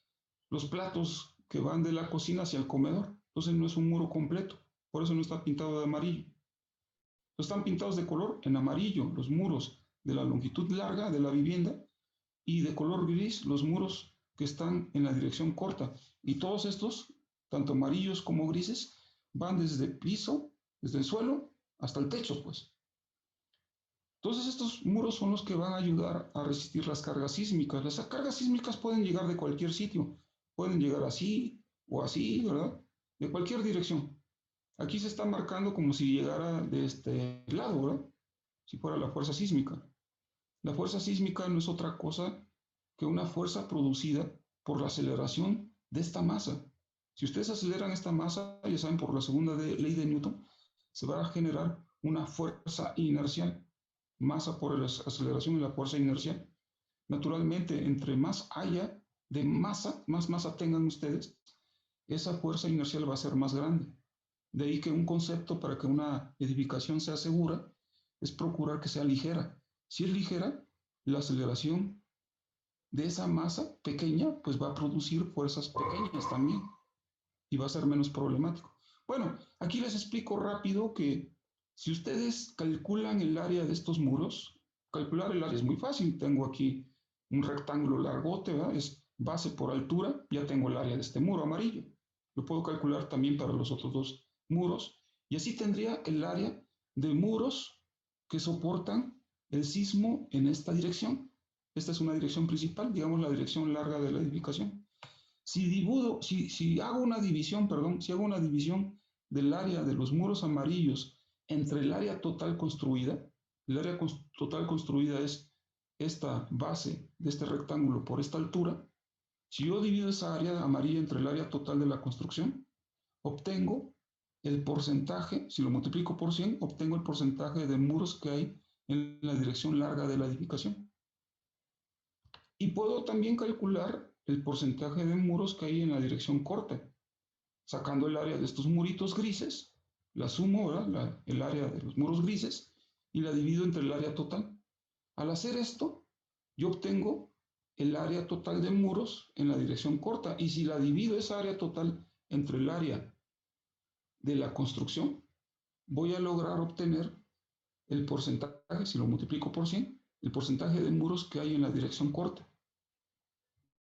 los platos que van de la cocina hacia el comedor. Entonces no es un muro completo, por eso no está pintado de amarillo. Están pintados de color en amarillo los muros de la longitud larga de la vivienda y de color gris los muros que están en la dirección corta. Y todos estos, tanto amarillos como grises, van desde el piso, desde el suelo, hasta el techo, pues. Entonces estos muros son los que van a ayudar a resistir las cargas sísmicas. Las cargas sísmicas pueden llegar de cualquier sitio, pueden llegar así o así, ¿verdad? De cualquier dirección. Aquí se está marcando como si llegara de este lado, ¿verdad? Si fuera la fuerza sísmica. La fuerza sísmica no es otra cosa que una fuerza producida por la aceleración de esta masa. Si ustedes aceleran esta masa, ya saben, por la segunda ley de Newton, se va a generar una fuerza inercial, masa por la aceleración y la fuerza inercial. Naturalmente, entre más haya de masa, más masa tengan ustedes, esa fuerza inercial va a ser más grande. De ahí que un concepto para que una edificación sea segura es procurar que sea ligera. Si es ligera, la aceleración de esa masa pequeña pues va a producir fuerzas pequeñas también y va a ser menos problemático. Bueno, aquí les explico rápido que si ustedes calculan el área de estos muros, calcular el área es muy fácil. Tengo aquí un rectángulo largote, ¿verdad? Es base por altura, ya tengo el área de este muro amarillo. Lo puedo calcular también para los otros dos muros y así tendría el área de muros que soportan el sismo en esta dirección. Esta es una dirección principal, digamos la dirección larga de la edificación. Si hago una división, perdón, si hago una división del área de los muros amarillos entre el área total construida, el área total construida es esta base de este rectángulo por esta altura, si yo divido esa área amarilla entre el área total de la construcción, obtengo el porcentaje, si lo multiplico por 100, obtengo el porcentaje de muros que hay en la dirección larga de la edificación. Y puedo también calcular el porcentaje de muros que hay en la dirección corta, sacando el área de estos muritos grises, la sumo, el área de los muros grises, y la divido entre el área total. Al hacer esto, yo obtengo el área total de muros en la dirección corta, y si la divido esa área total entre el área de la construcción, voy a lograr obtener el porcentaje, si lo multiplico por 100, el porcentaje de muros que hay en la dirección corta.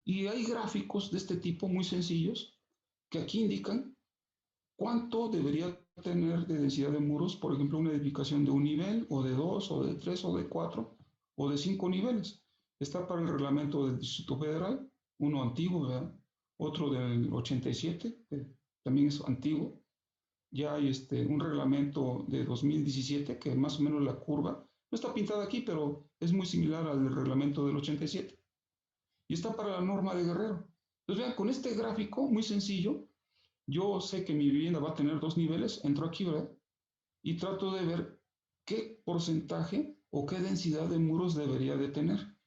Y hay gráficos de este tipo muy sencillos que aquí indican cuánto debería tener de densidad de muros, por ejemplo, una edificación de un nivel, o de dos, o de tres, o de cuatro, o de 5 niveles. Está para el reglamento del Distrito Federal, uno antiguo, ¿verdad? Otro del 87, que también es antiguo. Ya hay un reglamento de 2017, que más o menos la curva no está pintada aquí, pero es muy similar al reglamento del 87. Y está para la norma de Guerrero. Entonces vean, con este gráfico muy sencillo, yo sé que mi vivienda va a tener 2 niveles, entro aquí, ¿verdad? Y trato de ver qué porcentaje o qué densidad de muros debería de tener.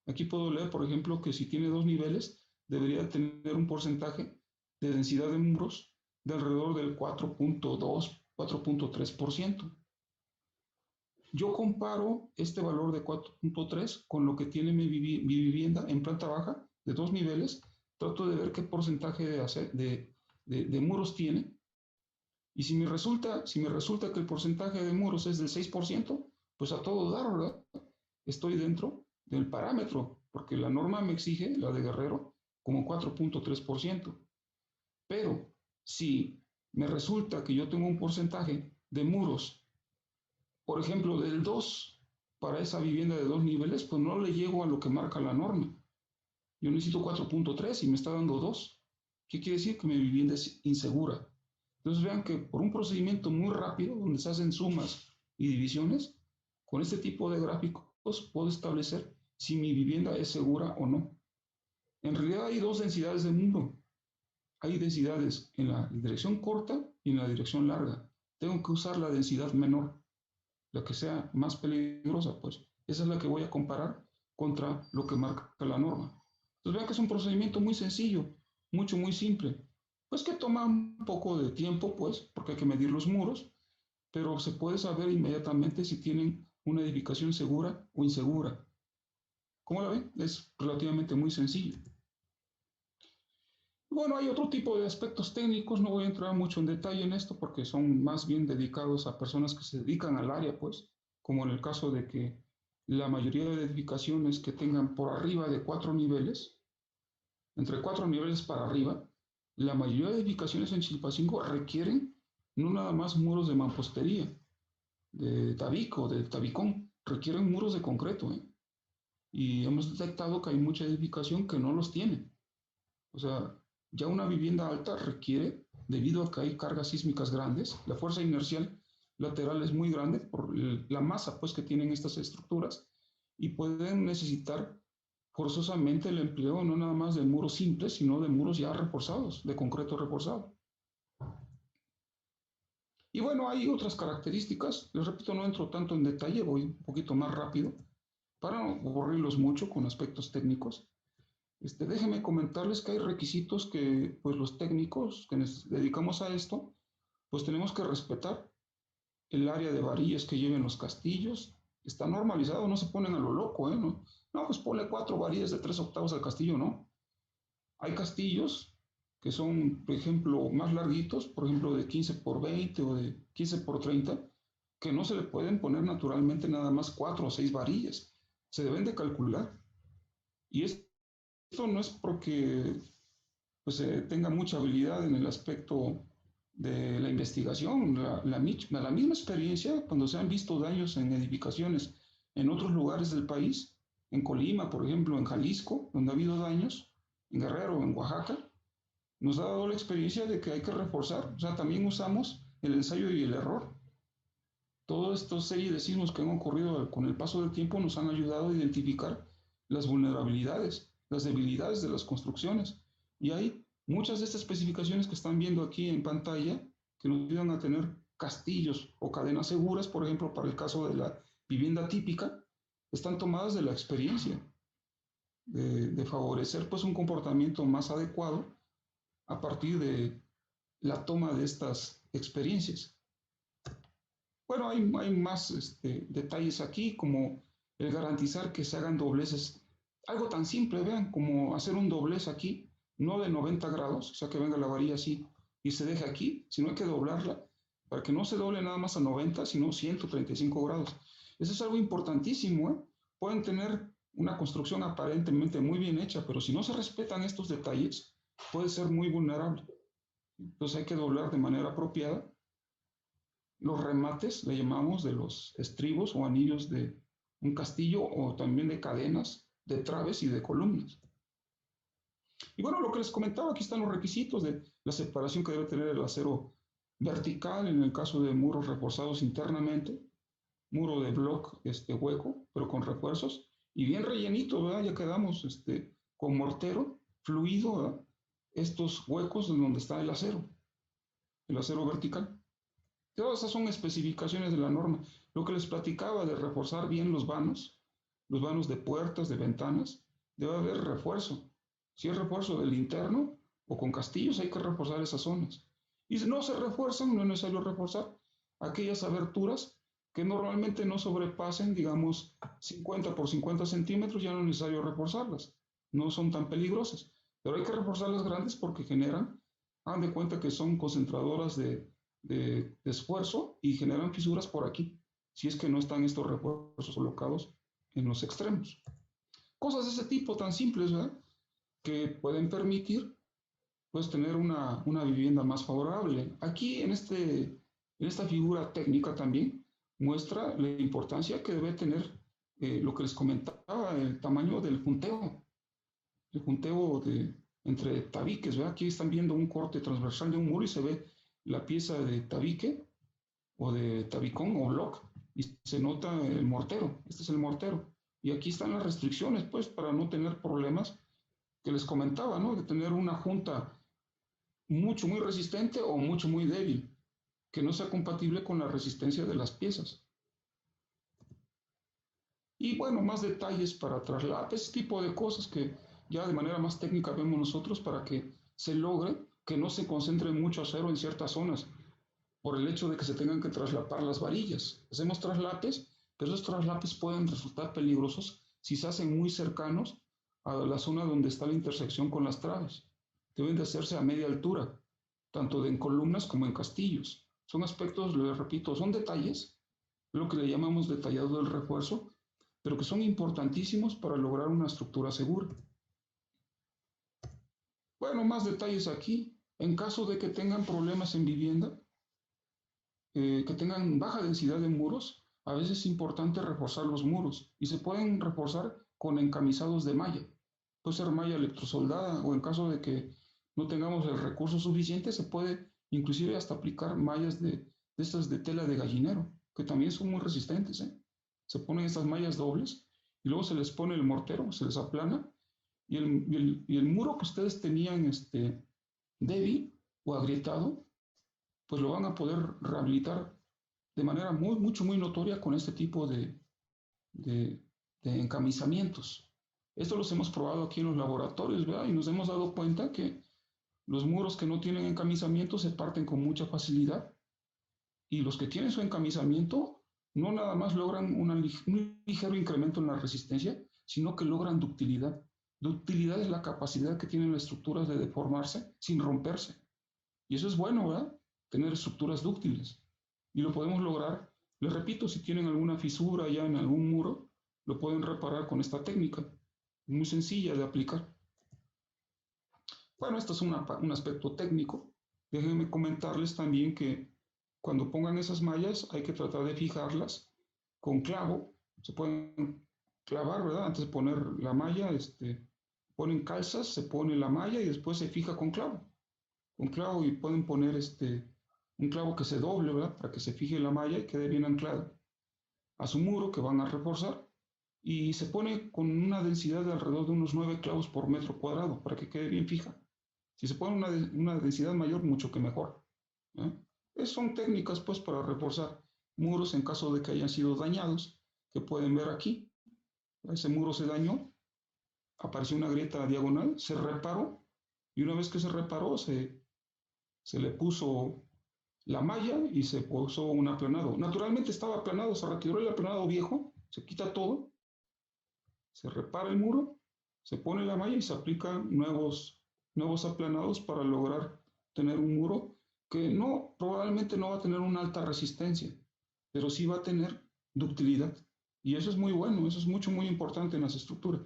Aquí puedo leer, por ejemplo, que si tiene 2 niveles, debería tener un porcentaje de densidad de muros de alrededor del 4.2, 4.3%. Yo comparo este valor de 4.3 con lo que tiene mi vivienda en planta baja de 2 niveles. Trato de ver qué porcentaje de muros tiene. Y si me resulta que el porcentaje de muros es del 6%, pues a todo dar, ¿verdad? Estoy dentro del parámetro, porque la norma me exige, la de Guerrero, como 4.3%. Pero si me resulta que yo tengo un porcentaje de muros, por ejemplo, del 2 para esa vivienda de 2 niveles, pues no le llego a lo que marca la norma. Yo necesito 4.3 y me está dando 2. ¿Qué quiere decir? Que mi vivienda es insegura. Entonces vean que por un procedimiento muy rápido, donde se hacen sumas y divisiones, con este tipo de gráficos puedo establecer si mi vivienda es segura o no. En realidad hay dos densidades de muro. Hay densidades en la dirección corta y en la dirección larga. Tengo que usar la densidad menor, la que sea más peligrosa, pues. Esa es la que voy a comparar contra lo que marca la norma. Entonces vean que es un procedimiento muy sencillo, muy simple. Pues que toma un poco de tiempo, pues, porque hay que medir los muros, pero se puede saber inmediatamente si tienen una edificación segura o insegura. ¿Cómo la ven? Es relativamente muy sencillo. Bueno, hay otro tipo de aspectos técnicos, no voy a entrar mucho en detalle en esto porque son más bien dedicados a personas que se dedican al área, pues, como en el caso de que la mayoría de edificaciones que tengan por arriba de 4 niveles, entre 4 niveles para arriba, la mayoría de edificaciones en Chilpancingo requieren no nada más muros de mampostería, de tabico, de tabicón, requieren muros de concreto, ¿eh? Y hemos detectado que hay mucha edificación que no los tiene. O sea, ya una vivienda alta requiere, debido a que hay cargas sísmicas grandes, la fuerza inercial lateral es muy grande por la masa pues, que tienen estas estructuras y pueden necesitar forzosamente el empleo no nada más de muros simples, sino de muros ya reforzados, de concreto reforzado. Y bueno, hay otras características, les repito, no entro tanto en detalle, voy un poquito más rápido para no aburrirlos mucho con aspectos técnicos. Déjenme comentarles que hay requisitos que pues los técnicos que nos dedicamos a esto, pues tenemos que respetar el área de varillas que lleven los castillos. Está normalizado, no se ponen a lo loco, ¿eh? No, no pues ponle 4 varillas de 3/8 al castillo, no. Hay castillos que son, por ejemplo, más larguitos, por ejemplo, de 15x20 o de 15x30, que no se le pueden poner naturalmente nada más 4 o 6 varillas. Se deben de calcular. Y esto no es porque pues, tenga mucha habilidad en el aspecto de la investigación. La misma experiencia, cuando se han visto daños en edificaciones en otros lugares del país, en Colima, por ejemplo, en Jalisco, donde ha habido daños, en Guerrero, en Oaxaca, nos ha dado la experiencia de que hay que reforzar. O sea, también usamos el ensayo y el error. Todos estos series de sismos que han ocurrido con el paso del tiempo nos han ayudado a identificar las vulnerabilidades, las debilidades de las construcciones. Y hay muchas de estas especificaciones que están viendo aquí en pantalla que nos ayudan a tener castillos o cadenas seguras, por ejemplo, para el caso de la vivienda típica, están tomadas de la experiencia, de favorecer pues, un comportamiento más adecuado a partir de la toma de estas experiencias. Bueno, hay más detalles aquí, como el garantizar que se hagan dobleces. Algo tan simple, vean, como hacer un doblez aquí, no de 90 grados, o sea, que venga la varilla así y se deje aquí, sino hay que doblarla para que no se doble nada más a 90, sino 135 grados. Eso es algo importantísimo, ¿eh? Pueden tener una construcción aparentemente muy bien hecha, pero si no se respetan estos detalles, puede ser muy vulnerable. Entonces hay que doblar de manera apropiada los remates, le llamamos, de los estribos o anillos de un castillo o también de cadenas de traves y de columnas. Y bueno, lo que les comentaba, aquí están los requisitos de la separación que debe tener el acero vertical en el caso de muros reforzados internamente, muro de block hueco, pero con refuerzos, y bien rellenito, ¿verdad? Ya quedamos con mortero fluido, ¿verdad? Estos huecos en donde está el acero vertical. Todas esas son especificaciones de la norma. Lo que les platicaba de reforzar bien los vanos de puertas, de ventanas, debe haber refuerzo. Si es refuerzo del interno o con castillos, hay que reforzar esas zonas. Y si no se refuerzan, no es necesario reforzar aquellas aberturas que normalmente no sobrepasen, digamos, 50 por 50 centímetros, ya no es necesario reforzarlas. No son tan peligrosas. Pero hay que reforzar las grandes porque generan, hagan de cuenta que son concentradoras de esfuerzo y generan fisuras por aquí, si es que no están estos refuerzos colocados en los extremos. Cosas de ese tipo tan simples, ¿verdad? Que pueden permitir pues tener una vivienda más favorable. Aquí en esta figura técnica también muestra la importancia que debe tener lo que les comentaba, el tamaño del junteo, entre tabiques, ¿verdad? Aquí están viendo un corte transversal de un muro y se ve la pieza de tabique o de tabicón o block y se nota el mortero. Este es el mortero. Y aquí están las restricciones, pues, para no tener problemas que les comentaba, ¿no? De tener una junta mucho, muy resistente o mucho, muy débil, que no sea compatible con la resistencia de las piezas. Y bueno, más detalles para traslapes, ese tipo de cosas que ya de manera más técnica vemos nosotros para que se logre que no se concentre mucho acero en ciertas zonas, por el hecho de que se tengan que traslapar las varillas. Hacemos traslapes, pero esos traslapes pueden resultar peligrosos si se hacen muy cercanos a la zona donde está la intersección con las traves. Deben de hacerse a media altura, tanto en columnas como en castillos. Son aspectos, les repito, son detalles, lo que le llamamos detallado del refuerzo, pero que son importantísimos para lograr una estructura segura. Bueno, más detalles aquí. En caso de que tengan problemas en vivienda, que tengan baja densidad de muros, a veces es importante reforzar los muros y se pueden reforzar con encamisados de malla. Puede ser malla electrosoldada o en caso de que no tengamos el recurso suficiente, se puede inclusive hasta aplicar mallas de estas de tela de gallinero, que también son muy resistentes, ¿eh? Se ponen estas mallas dobles y luego se les pone el mortero, se les aplana y el muro que ustedes tenían débil o agrietado, pues lo van a poder rehabilitar de manera muy notoria con este tipo de encamisamientos. Esto los hemos probado aquí en los laboratorios, ¿verdad? Y nos hemos dado cuenta que los muros que no tienen encamisamiento se parten con mucha facilidad y los que tienen su encamisamiento no nada más logran un ligero incremento en la resistencia, sino que logran ductilidad. Ductilidad es la capacidad que tienen las estructuras de deformarse sin romperse. Y eso es bueno, ¿verdad? Tener estructuras dúctiles. Y lo podemos lograr, les repito, si tienen alguna fisura ya en algún muro, lo pueden reparar con esta técnica. Muy sencilla de aplicar. Bueno, esto es un aspecto técnico. Déjenme comentarles también que cuando pongan esas mallas hay que tratar de fijarlas con clavo. Se pueden clavar, ¿verdad? Antes de poner la malla, ponen calzas, se pone la malla y después se fija con clavo. Con clavo y pueden poner un clavo que se doble, ¿verdad? Para que se fije la malla y quede bien anclada a su muro que van a reforzar. Y se pone con una densidad de alrededor de unos 9 clavos por metro cuadrado para que quede bien fija. Si se pone una densidad mayor, mucho que mejor. Son técnicas pues para reforzar muros en caso de que hayan sido dañados, que pueden ver aquí. Ese muro se dañó, apareció una grieta diagonal, se reparó y una vez que se reparó se le puso la malla y se puso un aplanado. Naturalmente estaba aplanado, se retiró el aplanado viejo, se quita todo, se repara el muro, se pone la malla y se aplican nuevos aplanados para lograr tener un muro que probablemente no va a tener una alta resistencia, pero sí va a tener ductilidad. Y eso es muy bueno, eso es muy importante en las estructuras,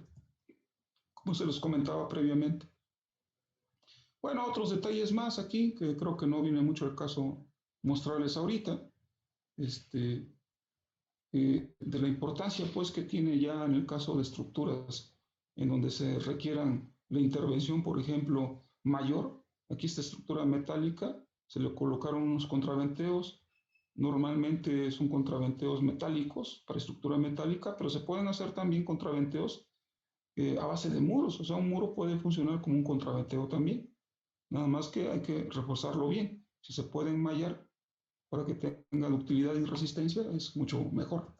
como se los comentaba previamente. Bueno, otros detalles más aquí, que creo que no viene mucho al caso mostrarles ahorita, de la importancia pues que tiene ya en el caso de estructuras en donde se requieran la intervención, por ejemplo, mayor. Aquí esta estructura metálica, se le colocaron unos contraventeos. Normalmente son contraventeos metálicos para estructura metálica, pero se pueden hacer también contraventeos a base de muros. O sea, un muro puede funcionar como un contraventeo también. Nada más que hay que reforzarlo bien. Si se puede enmallar para que tenga ductilidad y resistencia, es mucho mejor.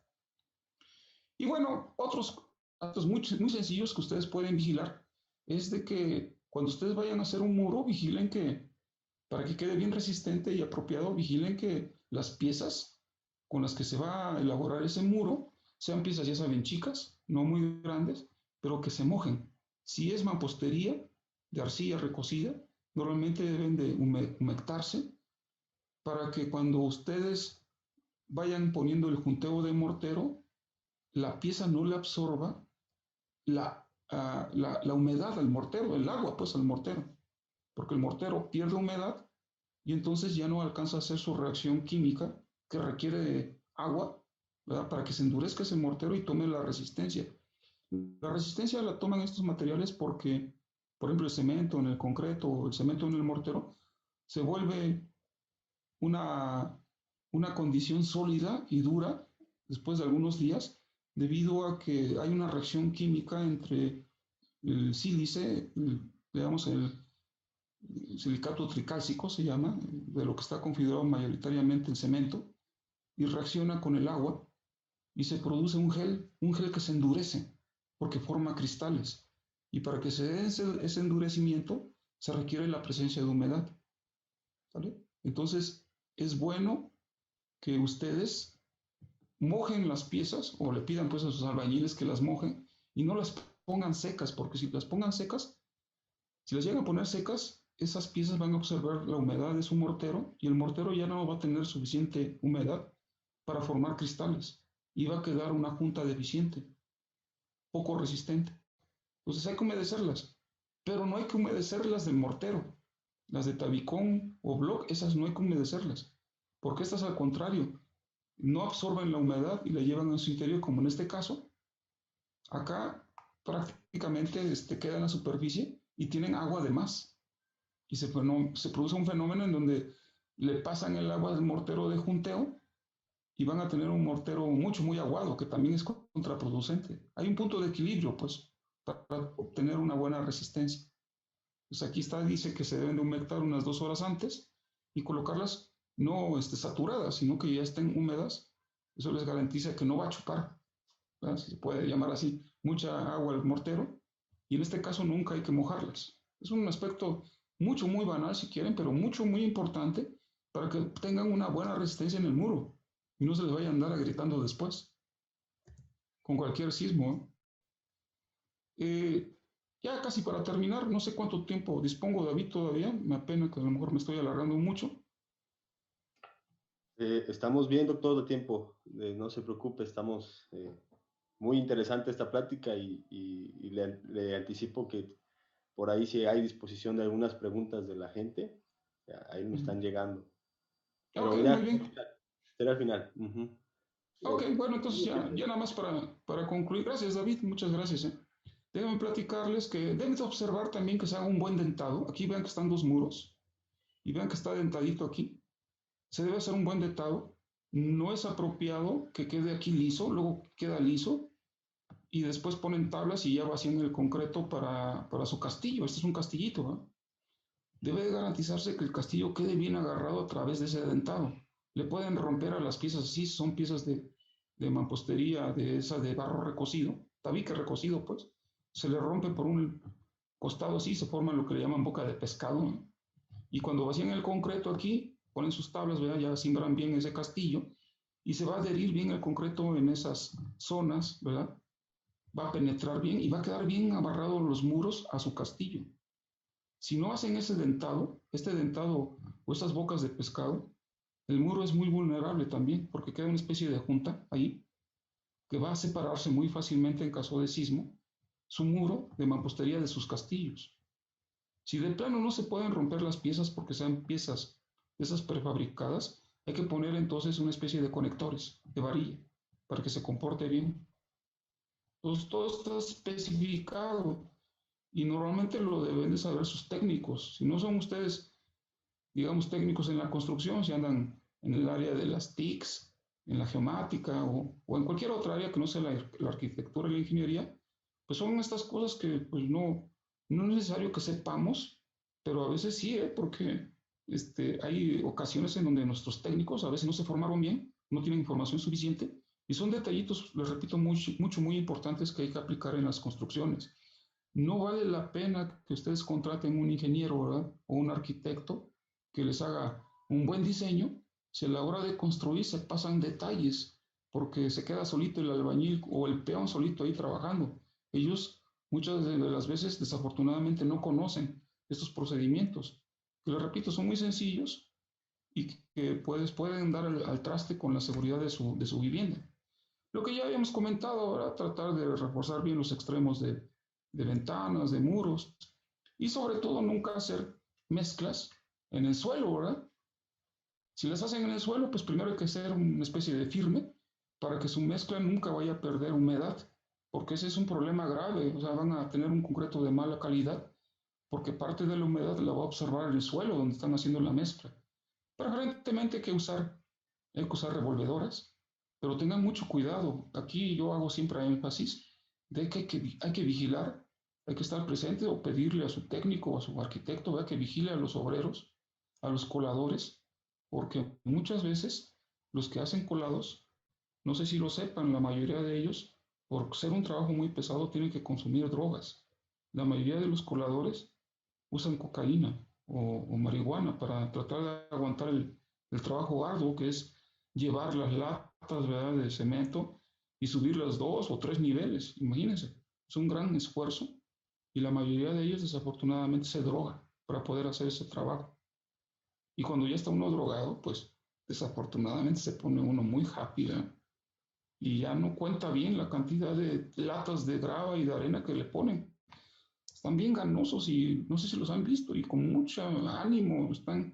Y bueno, otros actos muy sencillos que ustedes pueden vigilar es de que cuando ustedes vayan a hacer un muro, vigilen que, para que quede bien resistente y apropiado, vigilen que las piezas con las que se va a elaborar ese muro sean piezas, ya saben, chicas, no muy grandes, pero que se mojen. Si es mampostería de arcilla recocida, normalmente deben de humectarse para que cuando ustedes vayan poniendo el junteo de mortero, la pieza no le absorba la humedad al mortero, el agua pues al mortero, porque el mortero pierde humedad y entonces ya no alcanza a hacer su reacción química que requiere de agua, ¿verdad? Para que se endurezca ese mortero y tome la resistencia. La resistencia la toman estos materiales porque, por ejemplo, el cemento en el concreto o el cemento en el mortero se vuelve una, una condición sólida y dura después de algunos días debido a que hay una reacción química entre el sílice, digamos el silicato tricálcico se llama, de lo que está configurado mayoritariamente en cemento, y reacciona con el agua y se produce un gel que se endurece porque forma cristales. Y para que se dé ese endurecimiento se requiere la presencia de humedad. ¿Vale? Entonces es bueno que ustedes mojen las piezas o le pidan pues a sus albañiles que las mojen y no las pongan secas, porque si las pongan secas, si las llegan a poner secas, esas piezas van a observar la humedad de su mortero y el mortero ya no va a tener suficiente humedad para formar cristales y va a quedar una junta deficiente, poco resistente. Entonces hay que humedecerlas, pero no hay que humedecerlas del mortero. Las de tabicón o block, esas no hay que humedecerlas, porque estas al contrario, no absorben la humedad y la llevan en su interior, como en este caso. Acá prácticamente queda en la superficie y tienen agua de más. Y se produce un fenómeno en donde le pasan el agua del mortero de junteo y van a tener un mortero muy aguado, que también es contraproducente. Hay un punto de equilibrio, pues, para obtener una buena resistencia. Pues aquí dice que se deben de humectar unas 2 horas antes y colocarlas no saturadas, sino que ya estén húmedas. Eso les garantiza que no va a chupar, ¿verdad? Si se puede llamar así, mucha agua al mortero. Y en este caso nunca hay que mojarlas. Es un aspecto muy banal si quieren, pero muy importante para que tengan una buena resistencia en el muro y no se les vaya a andar agrietando después con cualquier sismo. Ya casi para terminar, no sé cuánto tiempo dispongo, David, todavía. Me apena que a lo mejor me estoy alargando mucho. Estamos viendo todo el tiempo, no se preocupe, estamos muy interesante esta plática y le anticipo que por ahí si hay disposición de algunas preguntas de la gente, ahí nos están llegando. Ok, Pero muy ya, bien. será al final. Uh-huh. Ok, bueno, entonces ya nada más para concluir. Gracias, David, muchas gracias. Déjenme platicarles que deben de observar también que se haga un buen dentado. Aquí vean que están 2 muros y vean que está dentadito aquí. Se debe hacer un buen dentado. No es apropiado que quede aquí liso, luego queda liso y después ponen tablas y ya vacían el concreto para su castillo. Este es un castillito, ¿eh? Debe de garantizarse que el castillo quede bien agarrado a través de ese dentado. Le pueden romper a las piezas así, son piezas de mampostería, de esa de barro recocido, tabique recocido, pues. Se le rompe por un costado así, se forma lo que le llaman boca de pescado, ¿no? Y cuando vacían el concreto aquí, ponen sus tablas, ¿verdad? Ya simbran bien ese castillo y se va a adherir bien el concreto en esas zonas, ¿verdad? Va a penetrar bien y va a quedar bien amarrado los muros a su castillo. Si no hacen este dentado o estas bocas de pescado, el muro es muy vulnerable también porque queda una especie de junta ahí que va a separarse muy fácilmente en caso de sismo su muro de mampostería de sus castillos. Si de plano no se pueden romper las piezas porque sean piezas de esas prefabricadas, hay que poner entonces una especie de conectores de varilla para que se comporte bien. pues todo está especificado y normalmente lo deben de saber sus técnicos. Si no son ustedes, digamos, técnicos en la construcción, si andan en el área de las TICs, en la geomática o en cualquier otra área que no sea la arquitectura y la ingeniería, pues son estas cosas que pues no es necesario que sepamos, pero a veces sí, porque hay ocasiones en donde nuestros técnicos a veces no se formaron bien, no tienen información suficiente, y son detallitos, les repito, muy importantes que hay que aplicar en las construcciones. No vale la pena que ustedes contraten un ingeniero, ¿verdad? O un arquitecto que les haga un buen diseño, si a la hora de construir se pasan detalles, porque se queda solito el albañil o el peón solito ahí trabajando. Ellos muchas de las veces desafortunadamente no conocen estos procedimientos, que les repito, son muy sencillos y que pueden dar al traste con la seguridad de su vivienda. Lo que ya habíamos comentado ahora, tratar de reforzar bien los extremos de ventanas, de muros y sobre todo nunca hacer mezclas en el suelo, ¿verdad? Si las hacen en el suelo, pues primero hay que hacer una especie de firme para que su mezcla nunca vaya a perder humedad, porque ese es un problema grave, o sea, van a tener un concreto de mala calidad, porque parte de la humedad la va a observar en el suelo donde están haciendo la mezcla. Preferentemente hay que usar revolvedoras, pero tengan mucho cuidado. Aquí yo hago siempre énfasis de que hay que vigilar, hay que estar presente o pedirle a su técnico o a su arquitecto, ¿verdad?, que vigile a los obreros, a los coladores, porque muchas veces los que hacen colados, no sé si lo sepan, la mayoría de ellos, por ser un trabajo muy pesado, tienen que consumir drogas. La mayoría de los coladores usan cocaína o marihuana para tratar de aguantar el trabajo arduo que es llevar las latas, ¿verdad?, de cemento y subirlas 2 o 3 niveles. Imagínense, es un gran esfuerzo y la mayoría de ellos desafortunadamente se droga para poder hacer ese trabajo. Y cuando ya está uno drogado, pues desafortunadamente se pone uno muy happy, ¿verdad?, y ya no cuenta bien la cantidad de latas de grava y de arena que le ponen. Están bien ganosos y no sé si los han visto y con mucho ánimo están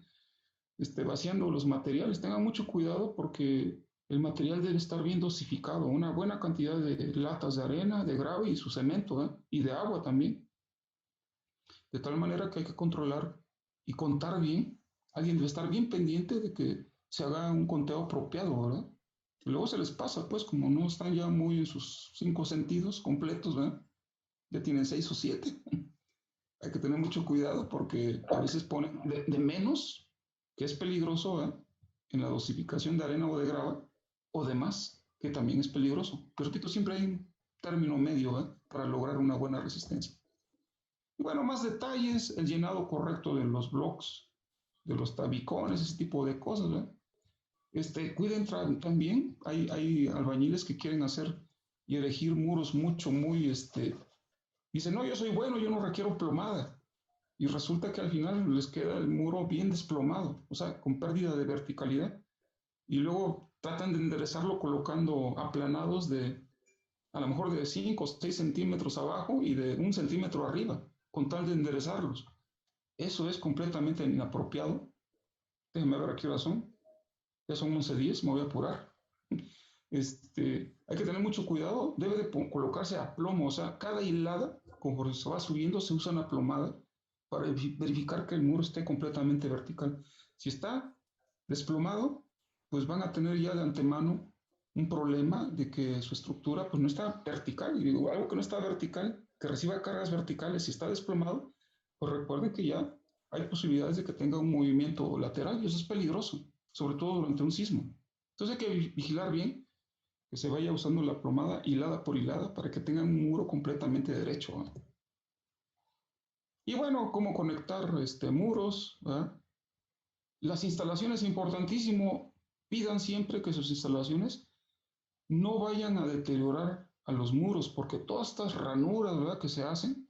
vaciando los materiales. Tengan mucho cuidado porque el material debe estar bien dosificado, una buena cantidad de latas de arena, de grava y su cemento, ¿eh?, y de agua también. De tal manera que hay que controlar y contar bien. Alguien debe estar bien pendiente de que se haga un conteo apropiado, ¿verdad? Y luego se les pasa, pues, como no están ya muy en sus 5 sentidos completos, ¿verdad? Ya tienen 6 o 7. Hay que tener mucho cuidado porque a veces ponen de menos, que es peligroso, ¿eh?, en la dosificación de arena o de grava, o de más, que también es peligroso. Pero repito, siempre hay un término medio, ¿eh?, para lograr una buena resistencia. Y bueno, más detalles, el llenado correcto de los blocks, de los tabicones, ese tipo de cosas, ¿verdad? Cuiden también, hay albañiles que quieren hacer y erigir muros dicen, no, yo soy bueno, yo no requiero plomada. Y resulta que al final les queda el muro bien desplomado, o sea, con pérdida de verticalidad. Y luego tratan de enderezarlo colocando aplanados a lo mejor de 5 o 6 centímetros abajo y de 1 centímetro arriba, con tal de enderezarlos. Eso es completamente inapropiado. Déjenme ver a qué hora son. Ya son 11:10, me voy a apurar. Hay que tener mucho cuidado. Debe de colocarse a plomo, o sea, cada hilada, conforme se va subiendo, se usa una plomada para verificar que el muro esté completamente vertical. Si está desplomado, pues van a tener ya de antemano un problema de que su estructura pues no está vertical. Y digo, algo que no está vertical, que reciba cargas verticales, si está desplomado, pues recuerden que ya hay posibilidades de que tenga un movimiento lateral y eso es peligroso, sobre todo durante un sismo. Entonces hay que vigilar bien que se vaya usando la plomada hilada por hilada para que tengan un muro completamente derecho, ¿eh? Y bueno, cómo conectar muros, ¿verdad? Las instalaciones, importantísimo, pidan siempre que sus instalaciones no vayan a deteriorar a los muros, porque todas estas ranuras, ¿verdad?, que se hacen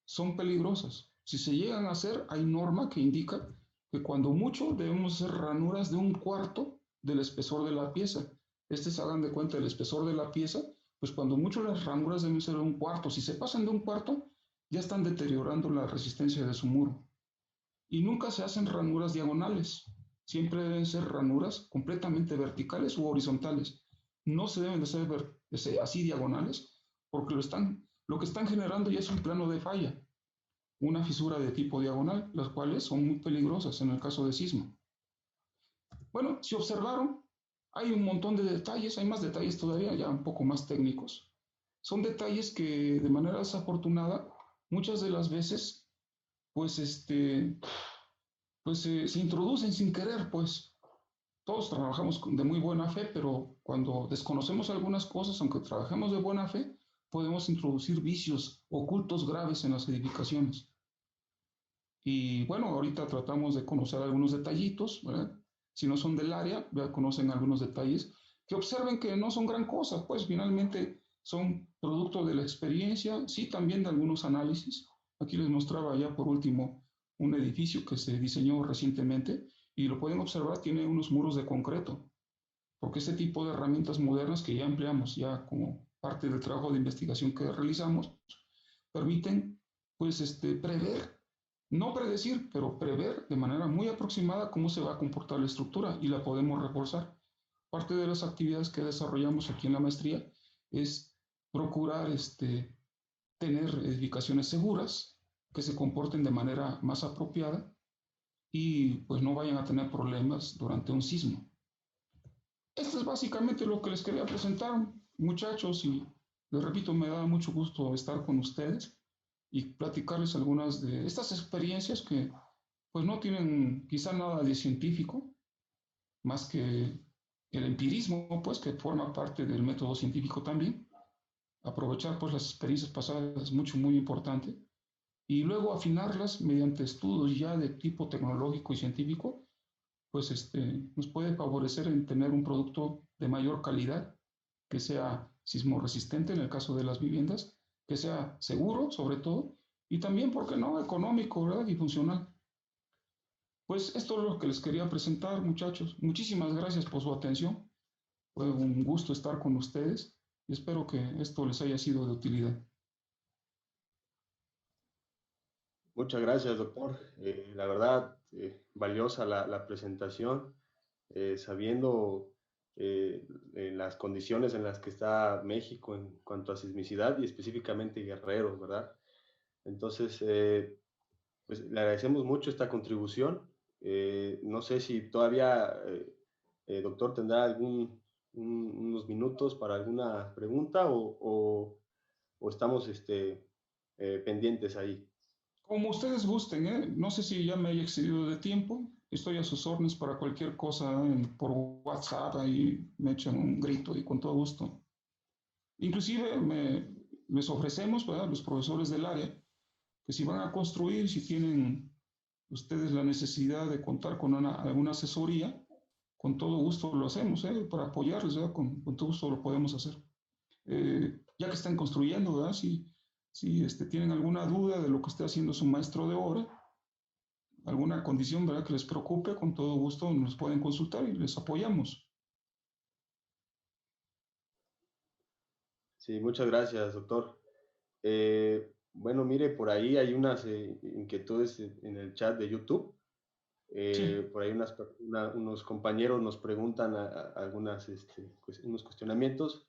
son peligrosas. Si se llegan a hacer, hay norma que indica que cuando mucho debemos hacer ranuras de 1/4 del espesor de la pieza. Se hagan de cuenta del espesor de la pieza, pues cuando mucho las ranuras deben ser de 1/4. Si se pasan de 1/4, ya están deteriorando la resistencia de su muro. Y nunca se hacen ranuras diagonales. Siempre deben ser ranuras completamente verticales u horizontales. No se deben de hacer así diagonales, porque lo que están generando ya es un plano de falla, una fisura de tipo diagonal, las cuales son muy peligrosas en el caso de sismo. Bueno, si observaron, hay un montón de detalles, hay más detalles todavía, ya un poco más técnicos. Son detalles que de manera desafortunada, muchas de las veces, pues, se introducen sin querer, pues. Todos trabajamos de muy buena fe, pero cuando desconocemos algunas cosas, aunque trabajemos de buena fe, podemos introducir vicios ocultos graves en las edificaciones. Y bueno, ahorita tratamos de conocer algunos detallitos, ¿verdad? Si no son del área, ya conocen algunos detalles, que observen que no son gran cosa, pues finalmente son producto de la experiencia, sí, también de algunos análisis. Aquí les mostraba ya por último un edificio que se diseñó recientemente y lo pueden observar, tiene unos muros de concreto, porque este tipo de herramientas modernas que ya empleamos ya como parte del trabajo de investigación que realizamos, permiten pues prever, no predecir, pero prever de manera muy aproximada cómo se va a comportar la estructura y la podemos reforzar. Parte de las actividades que desarrollamos aquí en la maestría es procurar tener edificaciones seguras que se comporten de manera más apropiada y pues no vayan a tener problemas durante un sismo. Esto es básicamente lo que les quería presentar, muchachos, y les repito, me da mucho gusto estar con ustedes y platicarles algunas de estas experiencias que pues no tienen quizá nada de científico, más que el empirismo, pues que forma parte del método científico también. Aprovechar pues las experiencias pasadas es muy importante y luego afinarlas mediante estudios ya de tipo tecnológico y científico, pues nos puede favorecer en tener un producto de mayor calidad, que sea sismo resistente en el caso de las viviendas, que sea seguro sobre todo, y también, ¿por qué no?, económico, ¿verdad?, y funcional. Pues esto es lo que les quería presentar, muchachos. Muchísimas gracias por su atención. Fue un gusto estar con ustedes y espero que esto les haya sido de utilidad. Muchas gracias, doctor. La verdad, valiosa la presentación, sabiendo las condiciones en las que está México en cuanto a sismicidad y específicamente Guerrero, ¿verdad? Entonces, pues le agradecemos mucho esta contribución. No sé si todavía, doctor, tendrá unos minutos para alguna pregunta o estamos pendientes ahí. Como ustedes gusten, ¿eh? No sé si ya me haya excedido de tiempo. Estoy a sus órdenes para cualquier cosa por WhatsApp, ahí me echan un grito y con todo gusto. Inclusive les ofrecemos, ¿verdad?, los profesores del área, que si van a construir, si tienen ustedes la necesidad de contar con alguna asesoría, con todo gusto lo hacemos, ¿eh?, para apoyarles, ¿verdad? Con todo gusto lo podemos hacer. Ya que están construyendo, ¿verdad? Si tienen alguna duda de lo que esté haciendo su maestro de obra, alguna condición, ¿verdad?, que les preocupe, con todo gusto nos pueden consultar y les apoyamos. Sí, muchas gracias, doctor. Bueno, mire, por ahí hay unas inquietudes en el chat de YouTube. Sí, Por ahí unos compañeros nos preguntan unos cuestionamientos.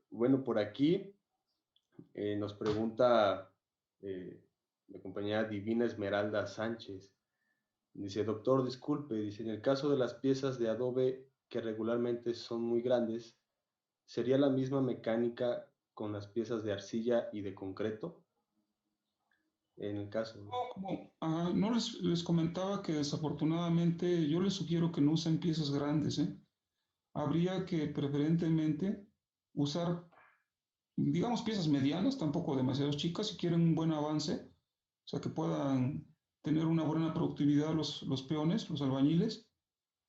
Bueno, por aquí nos pregunta la compañera Divina Esmeralda Sánchez. Dice, doctor, disculpe, dice, en el caso de las piezas de adobe que regularmente son muy grandes, ¿sería la misma mecánica con las piezas de arcilla y de concreto? En el caso. no les comentaba que desafortunadamente yo les sugiero que no usen piezas grandes, ¿eh? Habría que preferentemente usar, digamos, piezas medianas, tampoco demasiado chicas, si quieren un buen avance, o sea, que puedan tener una buena productividad los peones, los albañiles,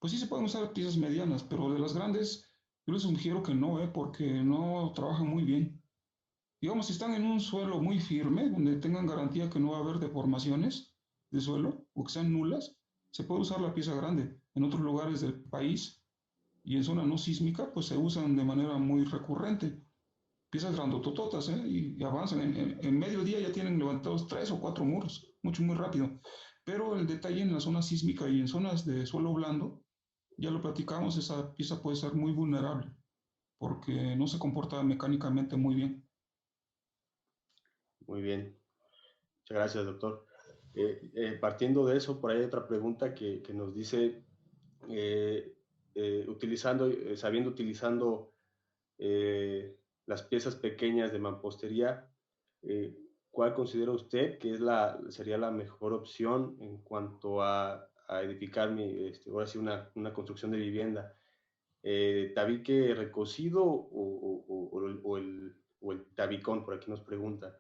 pues sí se pueden usar piezas medianas, pero de las grandes yo les sugiero que no, porque no trabajan muy bien. Digamos, si están en un suelo muy firme, donde tengan garantía que no va a haber deformaciones de suelo o que sean nulas, se puede usar la pieza grande. En otros lugares del país y en zona no sísmica, pues se usan de manera muy recurrente. Piezas grandotototas, y avanzan. En medio día ya tienen levantados 3 o 4 muros, muy rápido. Pero el detalle en la zona sísmica y en zonas de suelo blando, ya lo platicamos, esa pieza puede ser muy vulnerable. porque no se comporta mecánicamente muy bien. Muy bien. Muchas gracias, doctor. Partiendo de eso, por ahí hay otra pregunta que nos dice, sabiendo utilizando las piezas pequeñas de mampostería, ¿cuál considera usted que sería la mejor opción en cuanto a edificar ahora sí una construcción de vivienda? ¿Tabique recocido o el tabicón? Por aquí nos pregunta.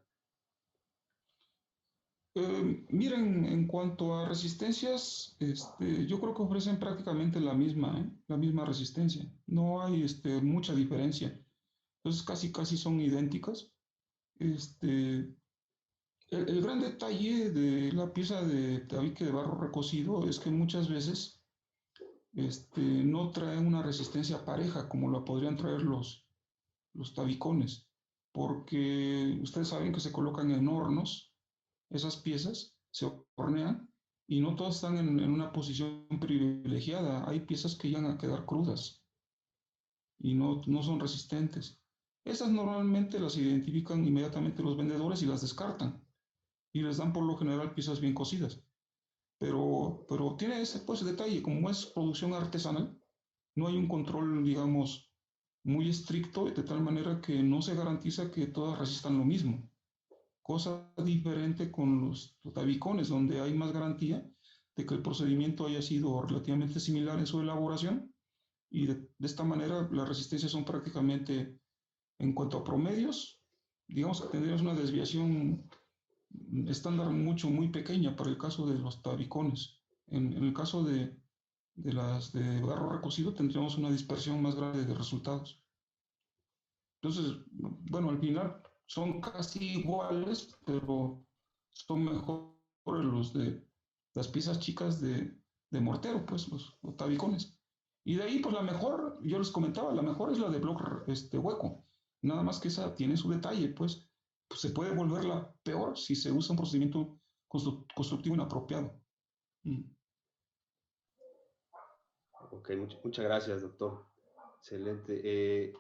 Miren, en cuanto a resistencias, yo creo que ofrecen prácticamente la misma resistencia. No hay mucha diferencia. Entonces casi son idénticas. Este, el gran detalle de la pieza de tabique de barro recocido es que muchas veces no trae una resistencia pareja como la podrían traer los tabicones, porque ustedes saben que se colocan en hornos esas piezas, se hornean y no todas están en una posición privilegiada. Hay piezas que llegan a quedar crudas y no son resistentes. Esas normalmente las identifican inmediatamente los vendedores y las descartan y les dan por lo general piezas bien cocidas. Pero tiene ese pues, detalle, como es producción artesanal, no hay un control, digamos, muy estricto, de tal manera que no se garantiza que todas resistan lo mismo. Cosa diferente con los tabicones, donde hay más garantía de que el procedimiento haya sido relativamente similar en su elaboración y de esta manera las resistencias son prácticamente, en cuanto a promedios, digamos que tendríamos una desviación estándar muy pequeña para el caso de los tabicones. En el caso de las de barro recocido tendríamos una dispersión más grande de resultados. Entonces, bueno, al final son casi iguales, pero son mejores los de las piezas chicas de mortero, pues los tabicones. Y de ahí, pues la mejor, yo les comentaba, la mejor es la de bloque hueco. Nada más que esa tiene su detalle, pues se puede volver la peor si se usa un procedimiento constructivo inapropiado. Mm. Ok, muchas gracias, doctor. Excelente.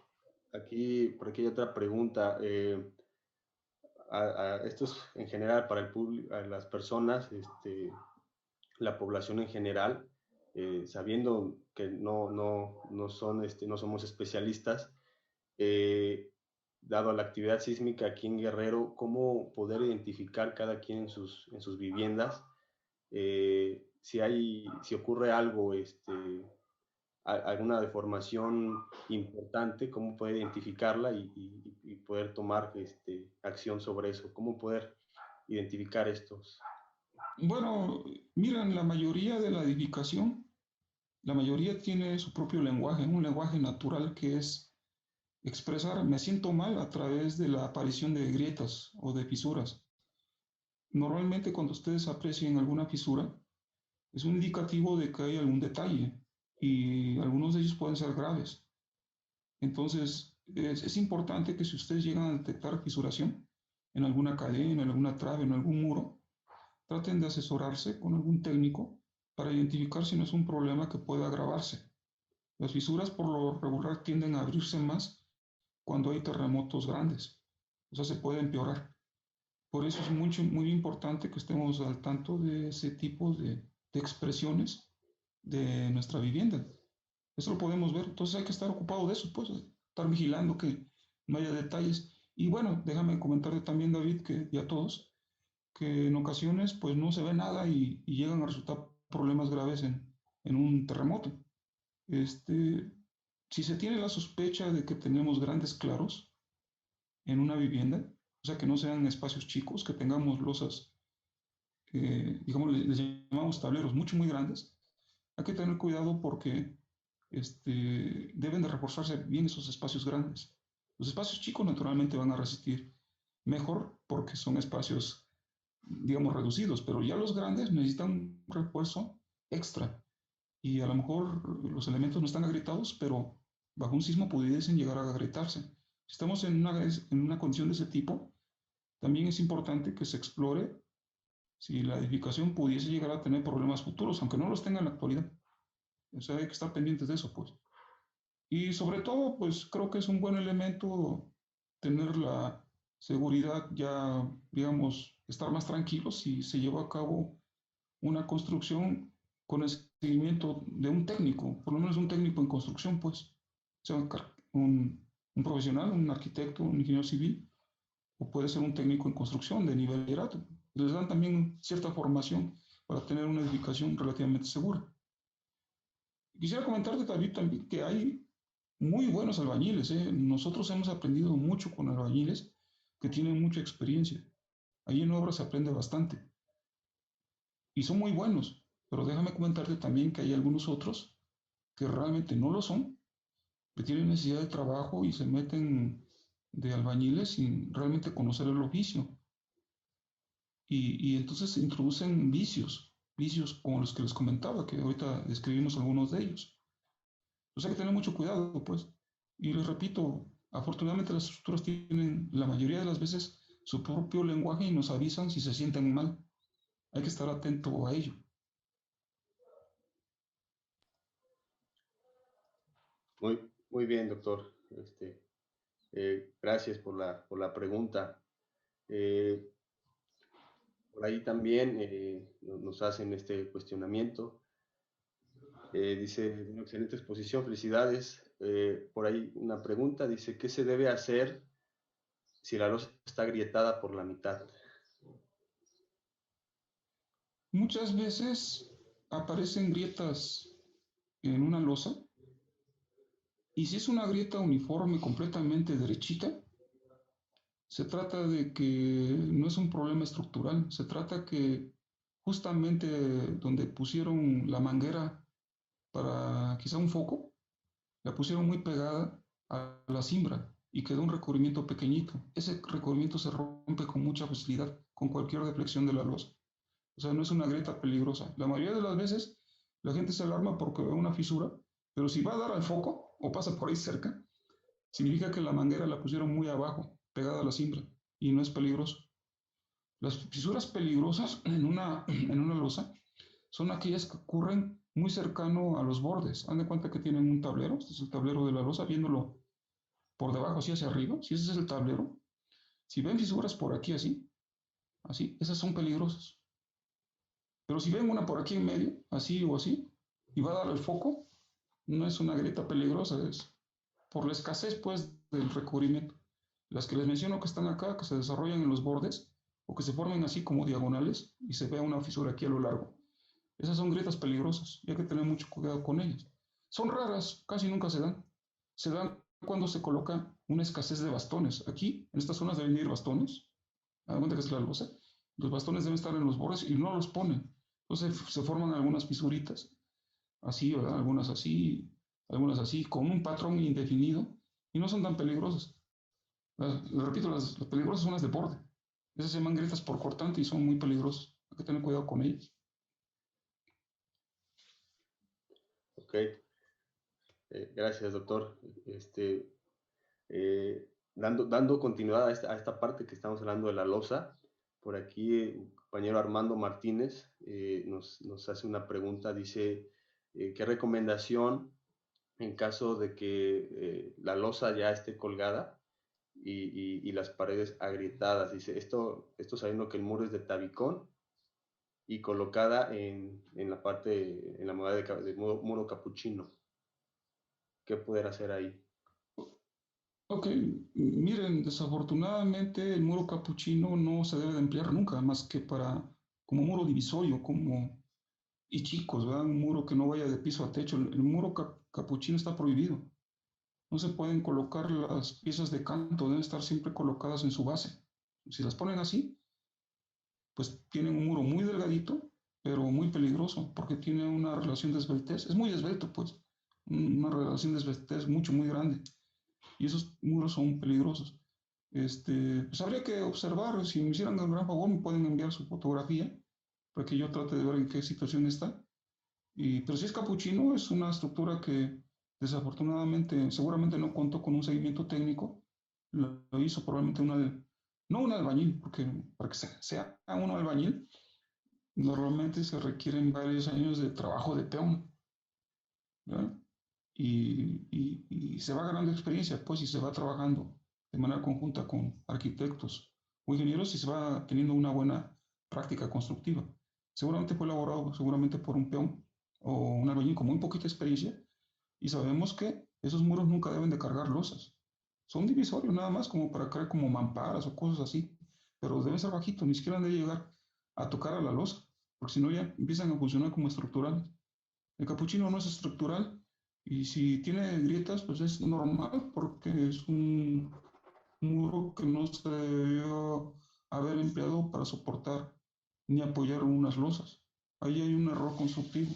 Por aquí hay otra pregunta. Esto es en general para el público, a las personas, la población en general, sabiendo que no somos especialistas, eh, dado la actividad sísmica aquí en Guerrero, cómo poder identificar cada quien en sus viviendas, si ocurre algo, alguna deformación importante, cómo poder identificarla y poder tomar acción sobre eso, cómo poder identificar estos. Bueno, miren, la mayoría de la edificación, la mayoría tiene su propio lenguaje, un lenguaje natural que es expresar me siento mal a través de la aparición de grietas o de fisuras. Normalmente cuando ustedes aprecian alguna fisura, es un indicativo de que hay algún detalle y algunos de ellos pueden ser graves. Entonces, es importante que si ustedes llegan a detectar fisuración en alguna cadena, en alguna trave, en algún muro, traten de asesorarse con algún técnico para identificar si no es un problema que pueda agravarse. Las fisuras por lo regular tienden a abrirse más cuando hay terremotos grandes, o sea, se puede empeorar. Por eso es muy importante que estemos al tanto de ese tipo de expresiones de nuestra vivienda. Eso lo podemos ver, entonces hay que estar ocupado de eso, pues, estar vigilando que no haya detalles. Y bueno, déjame comentarte también, David, que y a todos, que en ocasiones pues no se ve nada y llegan a resultar problemas graves en un terremoto. Este, si se tiene la sospecha de que tenemos grandes claros en una vivienda, o sea, que no sean espacios chicos, que tengamos losas, digamos, les llamamos tableros muy grandes, hay que tener cuidado porque deben de reforzarse bien esos espacios grandes. Los espacios chicos naturalmente van a resistir mejor porque son espacios, digamos, reducidos, pero ya los grandes necesitan un refuerzo extra y a lo mejor los elementos no están agrietados, pero bajo un sismo pudiesen llegar a agrietarse. Si estamos en una condición de ese tipo, también es importante que se explore si la edificación pudiese llegar a tener problemas futuros, aunque no los tenga en la actualidad. O sea, hay que estar pendientes de eso, pues. Y sobre todo, pues creo que es un buen elemento tener la seguridad ya, digamos, estar más tranquilos si se lleva a cabo una construcción con el seguimiento de un técnico, por lo menos un técnico en construcción, pues, sea un profesional, un arquitecto, un ingeniero civil, o puede ser un técnico en construcción de nivel bachillerato. Les dan también cierta formación para tener una edificación relativamente segura. Quisiera comentarte, David, también que hay muy buenos albañiles, ¿eh? Nosotros hemos aprendido mucho con albañiles que tienen mucha experiencia. Ahí en obra se aprende bastante y son muy buenos, pero déjame comentarte también que hay algunos otros que realmente no lo son, que tienen necesidad de trabajo y se meten de albañiles sin realmente conocer el oficio. Y entonces introducen vicios como los que les comentaba, que ahorita describimos algunos de ellos. Entonces hay que tener mucho cuidado, pues. Y les repito, afortunadamente las estructuras tienen la mayoría de las veces su propio lenguaje y nos avisan si se sienten mal. Hay que estar atento a ello. Muy bien, doctor. Gracias por la pregunta. Eh, por ahí también nos hacen este cuestionamiento. Dice, una excelente exposición, felicidades. Por ahí una pregunta, dice, ¿qué se debe hacer si la losa está agrietada por la mitad? Muchas veces aparecen grietas en una losa y si es una grieta uniforme completamente derechita, se trata de que no es un problema estructural, se trata que justamente donde pusieron la manguera para quizá un foco, la pusieron muy pegada a la cimbra y quedó un recubrimiento pequeñito. Ese recubrimiento se rompe con mucha facilidad con cualquier deflexión de la losa. O sea, no es una grieta peligrosa. La mayoría de las veces la gente se alarma porque ve una fisura, pero si va a dar al foco o pasa por ahí cerca, significa que la manguera la pusieron muy abajo, pegada a la cimbra, y no es peligroso. Las fisuras peligrosas en una losa son aquellas que ocurren muy cercano a los bordes. Haz de cuenta que tienen un tablero, este es el tablero de la losa, viéndolo por debajo, así hacia arriba, si ese es el tablero, si ven fisuras por aquí así, así, esas son peligrosas. Pero si ven una por aquí en medio, así o así, y va a dar el foco, no es una grieta peligrosa, es por la escasez pues del recubrimiento. Las que les menciono que están acá, que se desarrollan en los bordes, o que se formen así como diagonales, y se vea una fisura aquí a lo largo. Esas son grietas peligrosas y hay que tener mucho cuidado con ellas. Son raras, casi nunca se dan. Se dan cuando se coloca una escasez de bastones. Aquí, en estas zonas deben ir bastones. Haz cuenta que es la losa. Los bastones deben estar en los bordes y no los ponen. Entonces se forman algunas fisuritas, así, ¿verdad? Algunas así, con un patrón indefinido y no son tan peligrosas. Repito, las peligrosas son las de borde. Esas se llaman grietas por cortante y son muy peligrosas. Hay que tener cuidado con ellas. Ok, gracias, doctor. Dando continuidad a esta parte que estamos hablando de la losa, por aquí el compañero Armando Martínez nos hace una pregunta, dice, ¿qué recomendación en caso de que la losa ya esté colgada y las paredes agrietadas? Dice, esto sabiendo que el muro es de tabicón y colocada en la parte, en la modalidad de muro capuchino. ¿Qué poder hacer ahí? Ok, miren, desafortunadamente el muro capuchino no se debe de emplear nunca, más que para como muro divisorio, como y chicos, ¿verdad? Un muro que no vaya de piso a techo. El muro capuchino está prohibido. No se pueden colocar las piezas de canto, deben estar siempre colocadas en su base. Si las ponen así, pues tienen un muro muy delgadito, pero muy peligroso, porque tiene una relación de esbeltez. Es muy esbelto, pues, una relación de esbeltez mucho, muy grande. Y esos muros son peligrosos. Pues habría que observar, si me hicieran un gran favor, me pueden enviar su fotografía para que yo trate de ver en qué situación está. Pero si es capuchino, es una estructura que desafortunadamente, seguramente no contó con un seguimiento técnico, lo hizo probablemente no un albañil, porque para que sea un albañil, normalmente se requieren varios años de trabajo de peón, ¿verdad? Y y se va ganando experiencia, pues, y se va trabajando de manera conjunta con arquitectos o ingenieros y se va teniendo una buena práctica constructiva. Seguramente fue elaborado seguramente por un peón o un albañil con muy poquita experiencia y sabemos que esos muros nunca deben de cargar losas. Son divisorios nada más como para crear como mamparas o cosas así, pero deben ser bajitos, ni siquiera han de llegar a tocar a la losa, porque si no ya empiezan a funcionar como estructurales. El capuchino no es estructural y si tiene grietas, pues es normal porque es un muro que no se debió haber empleado para soportar ni apoyar unas losas. Ahí hay un error constructivo.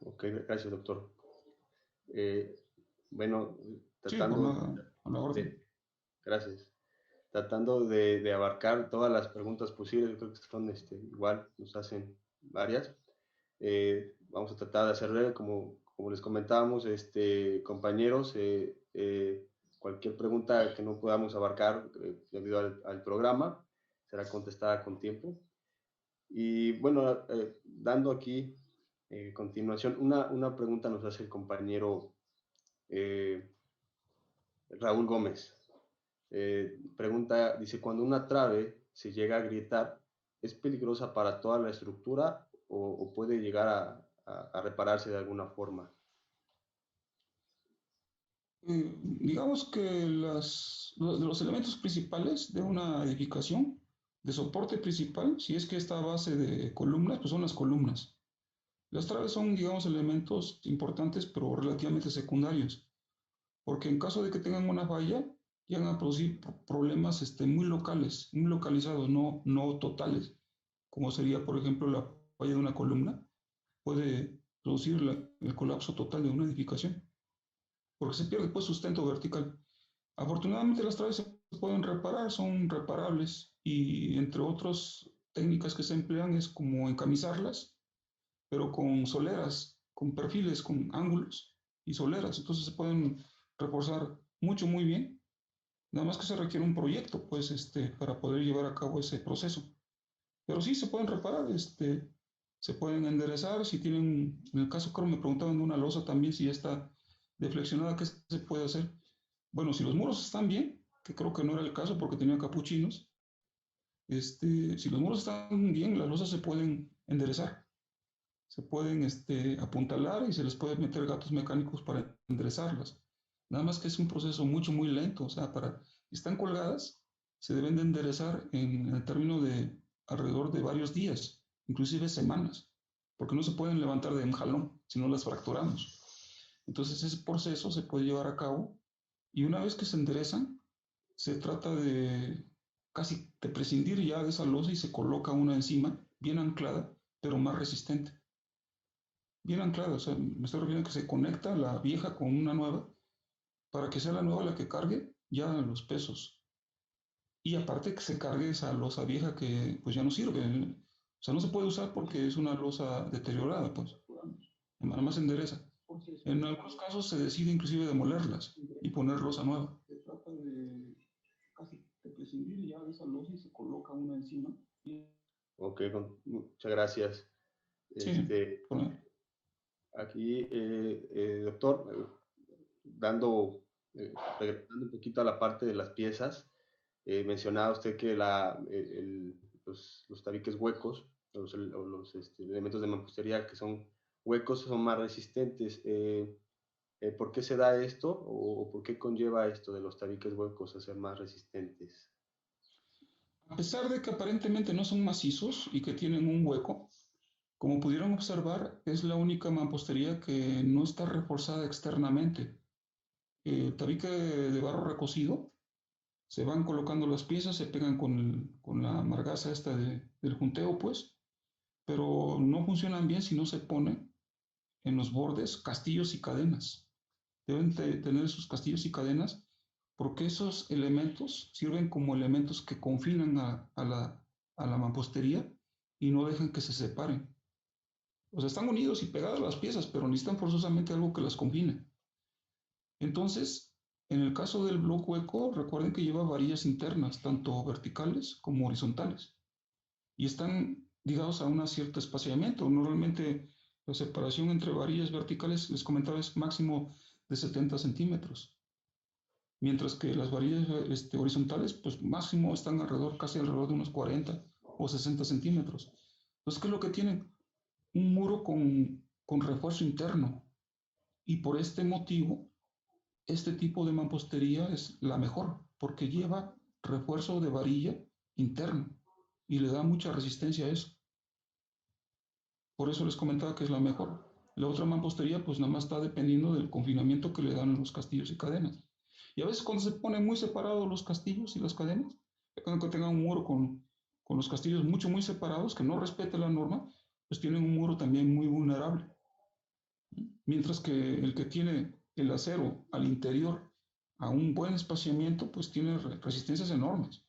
Ok, gracias, doctor. Eh, bueno, Sí, por tratando nada, a la orden. de, gracias, tratando de abarcar todas las preguntas posibles, creo que son igual, nos hacen varias. Vamos a tratar de hacer breve, como les comentábamos, compañeros, cualquier pregunta que no podamos abarcar debido al programa será contestada con tiempo. Y bueno, dando aquí continuación, una pregunta nos hace el compañero eh, Raúl Gómez. Pregunta, dice, cuando una trave se llega a agrietar, ¿es peligrosa para toda la estructura o puede llegar a repararse de alguna forma? Digamos que de los elementos principales de una edificación, de soporte principal, si es que está a base de columnas, pues son las columnas. Las traves son, digamos, elementos importantes, pero relativamente secundarios, porque en caso de que tengan una falla, llegan a producir problemas muy locales, muy localizados, no totales, como sería, por ejemplo, la falla de una columna, puede producir el colapso total de una edificación, porque se pierde pues sustento vertical. Afortunadamente las traves se pueden reparar, son reparables y entre otras técnicas que se emplean es como encamisarlas, pero con soleras, con perfiles, con ángulos y soleras. Entonces se pueden reforzar mucho, muy bien. Nada más que se requiere un proyecto, pues, para poder llevar a cabo ese proceso. Pero sí se pueden reparar, se pueden enderezar. Si tienen, en el caso creo me preguntaban de una losa también, si ya está deflexionada, ¿qué se puede hacer? Bueno, si los muros están bien, que creo que no era el caso porque tenía capuchinos, si los muros están bien, las losas se pueden enderezar, se pueden apuntalar y se les puede meter gatos mecánicos para enderezarlas. Nada más que es un proceso mucho, muy lento, o sea, si están colgadas, se deben de enderezar en el término de alrededor de varios días, inclusive semanas, porque no se pueden levantar de un jalón, si no las fracturamos. Entonces ese proceso se puede llevar a cabo y una vez que se enderezan, se trata de casi de prescindir ya de esa losa y se coloca una encima, bien anclada, pero más resistente. Bien anclada, o sea, me estoy refiriendo a que se conecta la vieja con una nueva para que sea la nueva la que cargue ya los pesos. Y aparte que se cargue esa losa vieja que pues ya no sirve. O sea, no se puede usar porque es una losa deteriorada, pues. Nada más se endereza. En algunos casos se decide inclusive demolerlas y poner losa nueva. Se trata de casi de prescindir ya de esa losa y se coloca una encima. Ok, muchas gracias. Sí, Aquí, doctor, regresando un poquito a la parte de las piezas, mencionaba usted que los tabiques huecos, los elementos de mampostería que son huecos son más resistentes. ¿Por qué se da esto o por qué conlleva esto de los tabiques huecos a ser más resistentes? a pesar de que aparentemente no son macizos y que tienen un hueco, como pudieron observar, es la única mampostería que no está reforzada externamente. El tabique de barro recocido, se van colocando las piezas, se pegan con la margaza esta del junteo, pues, pero no funcionan bien si no se ponen en los bordes castillos y cadenas. Deben tener sus castillos y cadenas porque esos elementos sirven como elementos que confinan a la mampostería y no dejan que se separen. O sea, están unidos y pegadas las piezas, pero necesitan forzosamente algo que las confine. Entonces, en el caso del bloque hueco, recuerden que lleva varillas internas, tanto verticales como horizontales, y están ligados a un cierto espaciamiento. Normalmente La separación entre varillas verticales, les comentaba, es máximo de 70 centímetros, mientras que las varillas horizontales, pues máximo están casi alrededor de unos 40 o 60 centímetros. Entonces, ¿qué es lo que tienen? Un muro con refuerzo interno. Y por este motivo, este tipo de mampostería es la mejor, porque lleva refuerzo de varilla interno y le da mucha resistencia a eso. Por eso les comentaba que es la mejor. La otra mampostería, pues nada más está dependiendo del confinamiento que le dan los castillos y cadenas. Y a veces cuando se ponen muy separados los castillos y las cadenas, cuando tengan un muro con los castillos muy separados, que no respete la norma, pues tienen un muro también muy vulnerable. Mientras que el que tiene el acero al interior a un buen espaciamiento, pues tiene resistencias enormes.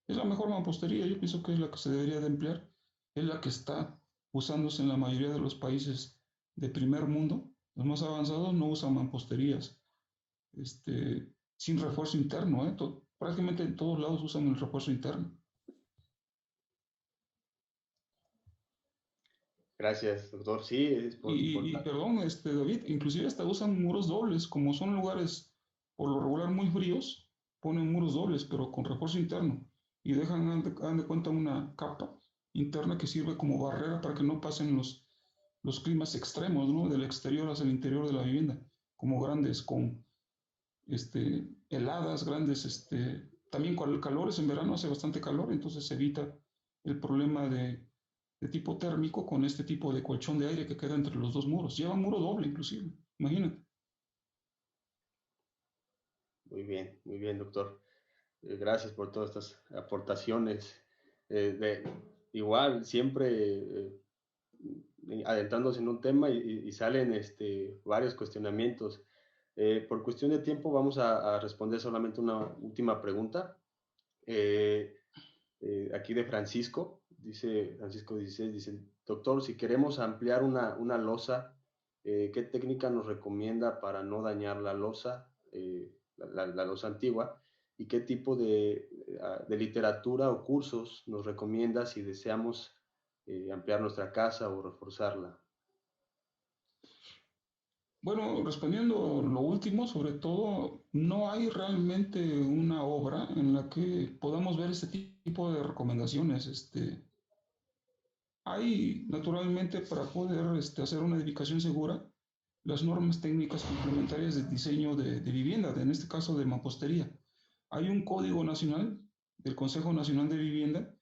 Es la mejor mampostería, yo pienso que es la que se debería de emplear, es la que está usándose en la mayoría de los países de primer mundo. Los más avanzados no usan mamposterías sin refuerzo interno, ¿eh? Prácticamente en todos lados usan el refuerzo interno. Gracias, doctor. Sí, es Y importante. perdón, David, inclusive hasta usan muros dobles, como son lugares por lo regular muy fríos, ponen muros dobles, pero con refuerzo interno, y dejan, hagan de cuenta, una capa interna que sirve como barrera para que no pasen los climas extremos, ¿no? Del exterior hacia el interior de la vivienda, como grandes, con heladas, grandes, también con el calor, en verano hace bastante calor, entonces se evita el problema de tipo térmico con este tipo de colchón de aire que queda entre los dos muros. Lleva muro doble inclusive, imagínate. Muy bien, doctor. Gracias por todas estas aportaciones. De, igual, siempre adentrándose en un tema y salen varios cuestionamientos. Por cuestión de tiempo vamos a responder solamente una última pregunta. Eh, Aquí de Francisco, dice Francisco 16, dice, doctor, si queremos ampliar una losa, ¿qué técnica nos recomienda para no dañar la losa, la losa antigua? ¿Y qué tipo de literatura o cursos nos recomienda si deseamos ampliar nuestra casa o reforzarla? Bueno, respondiendo lo último, sobre todo, no hay realmente una obra en la que podamos ver este tipo de recomendaciones. Hay, naturalmente, para poder hacer una edificación segura, las normas técnicas complementarias de diseño de vivienda, en este caso de mampostería. Hay un código nacional del Consejo Nacional de Vivienda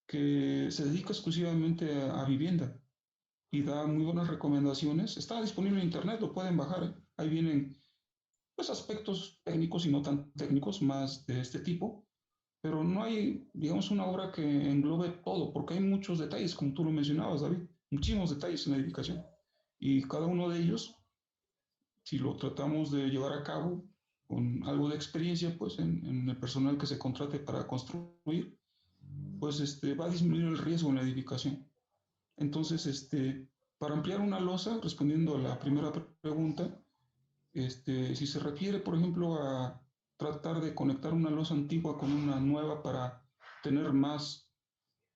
que se dedica exclusivamente a vivienda y da muy buenas recomendaciones. Está disponible en internet, lo pueden bajar, ¿eh? Ahí vienen pues, aspectos técnicos y no tan técnicos más de este tipo, pero no hay, digamos, una obra que englobe todo, porque hay muchos detalles, como tú lo mencionabas, David, muchísimos detalles en la edificación. Y cada uno de ellos, si lo tratamos de llevar a cabo con algo de experiencia, pues en el personal que se contrate para construir, pues va a disminuir el riesgo en la edificación. Entonces, para ampliar una losa, respondiendo a la primera pregunta, si se refiere, por ejemplo, a tratar de conectar una losa antigua con una nueva para tener más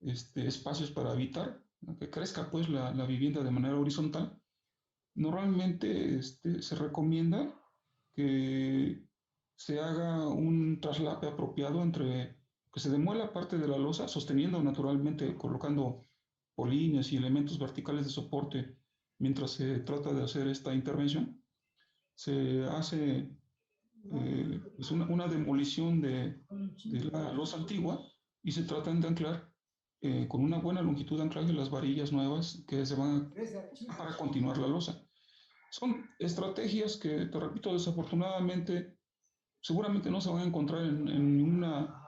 espacios para habitar, ¿no? Que crezca pues la vivienda de manera horizontal, normalmente se recomienda que se haga un traslape apropiado entre que se demuela parte de la losa, sosteniendo naturalmente, colocando polines y elementos verticales de soporte mientras se trata de hacer esta intervención. Se hace pues una demolición de la losa antigua y se tratan de anclar con una buena longitud de anclaje las varillas nuevas que se van para continuar la losa. Son estrategias que, te repito, desafortunadamente seguramente no se van a encontrar en una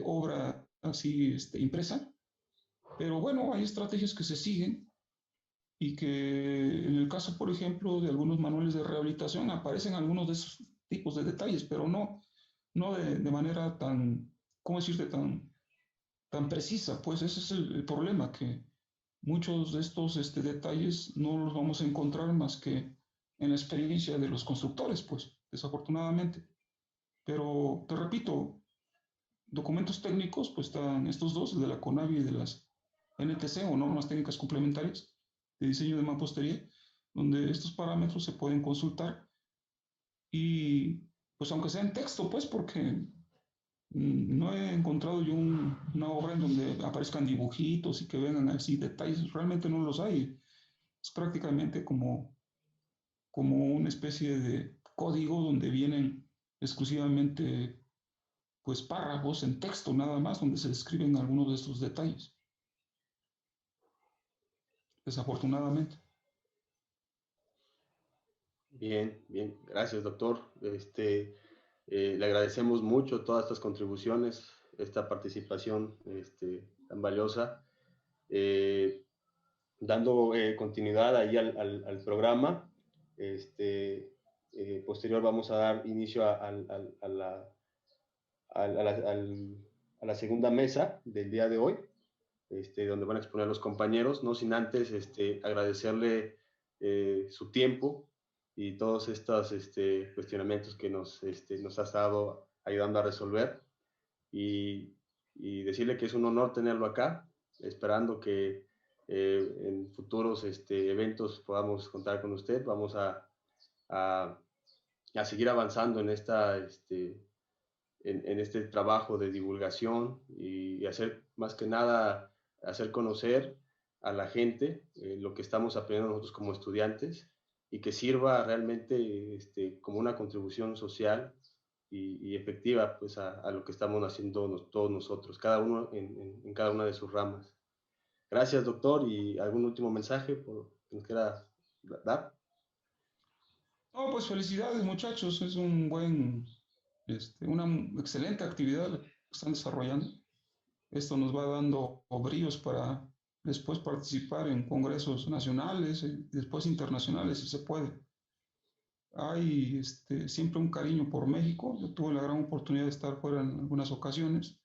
obra así impresa, pero bueno, hay estrategias que se siguen y que en el caso, por ejemplo, de algunos manuales de rehabilitación aparecen algunos de esos tipos de detalles, pero no de manera tan, ¿cómo decirte?, tan precisa. Pues ese es el problema, que muchos de estos detalles no los vamos a encontrar más que en la experiencia de los constructores, pues, desafortunadamente. Pero te repito, documentos técnicos, pues están estos dos, el de la CONAVI y de las NTC o normas técnicas complementarias, de diseño de mampostería, donde estos parámetros se pueden consultar y pues aunque sea en texto, pues porque no he encontrado yo una obra en donde aparezcan dibujitos y que vengan así detalles, realmente no los hay. Es prácticamente como una especie de código donde vienen exclusivamente pues párrafos en texto nada más, donde se describen algunos de estos detalles, desafortunadamente. Bien, bien, gracias, doctor. Le agradecemos mucho todas estas contribuciones, esta participación tan valiosa. Eh, Dando continuidad ahí al programa, posterior vamos a dar inicio a la segunda mesa del día de hoy, donde van a exponer los compañeros, no sin antes agradecerle su tiempo y todos estos cuestionamientos que nos ha estado ayudando a resolver y decirle que es un honor tenerlo acá, esperando que en futuros eventos podamos contar con usted. Vamos a, a seguir avanzando en este trabajo de divulgación y hacer más que nada, hacer conocer a la gente lo que estamos aprendiendo nosotros como estudiantes y que sirva realmente como una contribución social y efectiva pues a lo que estamos haciendo todos nosotros, cada uno en cada una de sus ramas. Gracias, doctor, y algún último mensaje que nos quiera dar. No, pues felicidades muchachos, es una excelente actividad que están desarrollando. Esto nos va dando bríos para después participar en congresos nacionales y después internacionales, si se puede. Hay siempre un cariño por México. Yo tuve la gran oportunidad de estar fuera en algunas ocasiones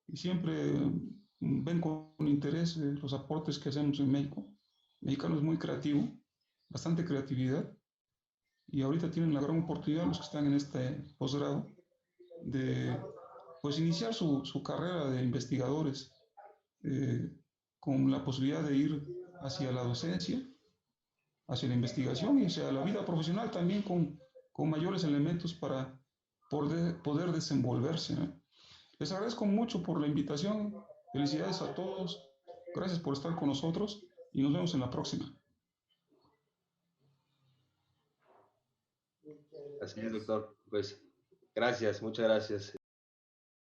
y siempre ven con interés los aportes que hacemos en México. El mexicano es muy creativo, bastante creatividad, y ahorita tienen la gran oportunidad los que están en este posgrado de pues iniciar su carrera de investigadores eh, con la posibilidad de ir hacia la docencia, hacia la investigación y hacia la vida profesional también con mayores elementos para poder desenvolverse, ¿no? Les agradezco mucho por la invitación. Felicidades a todos. Gracias por estar con nosotros y nos vemos en la próxima. Así es, doctor. Pues gracias, muchas gracias.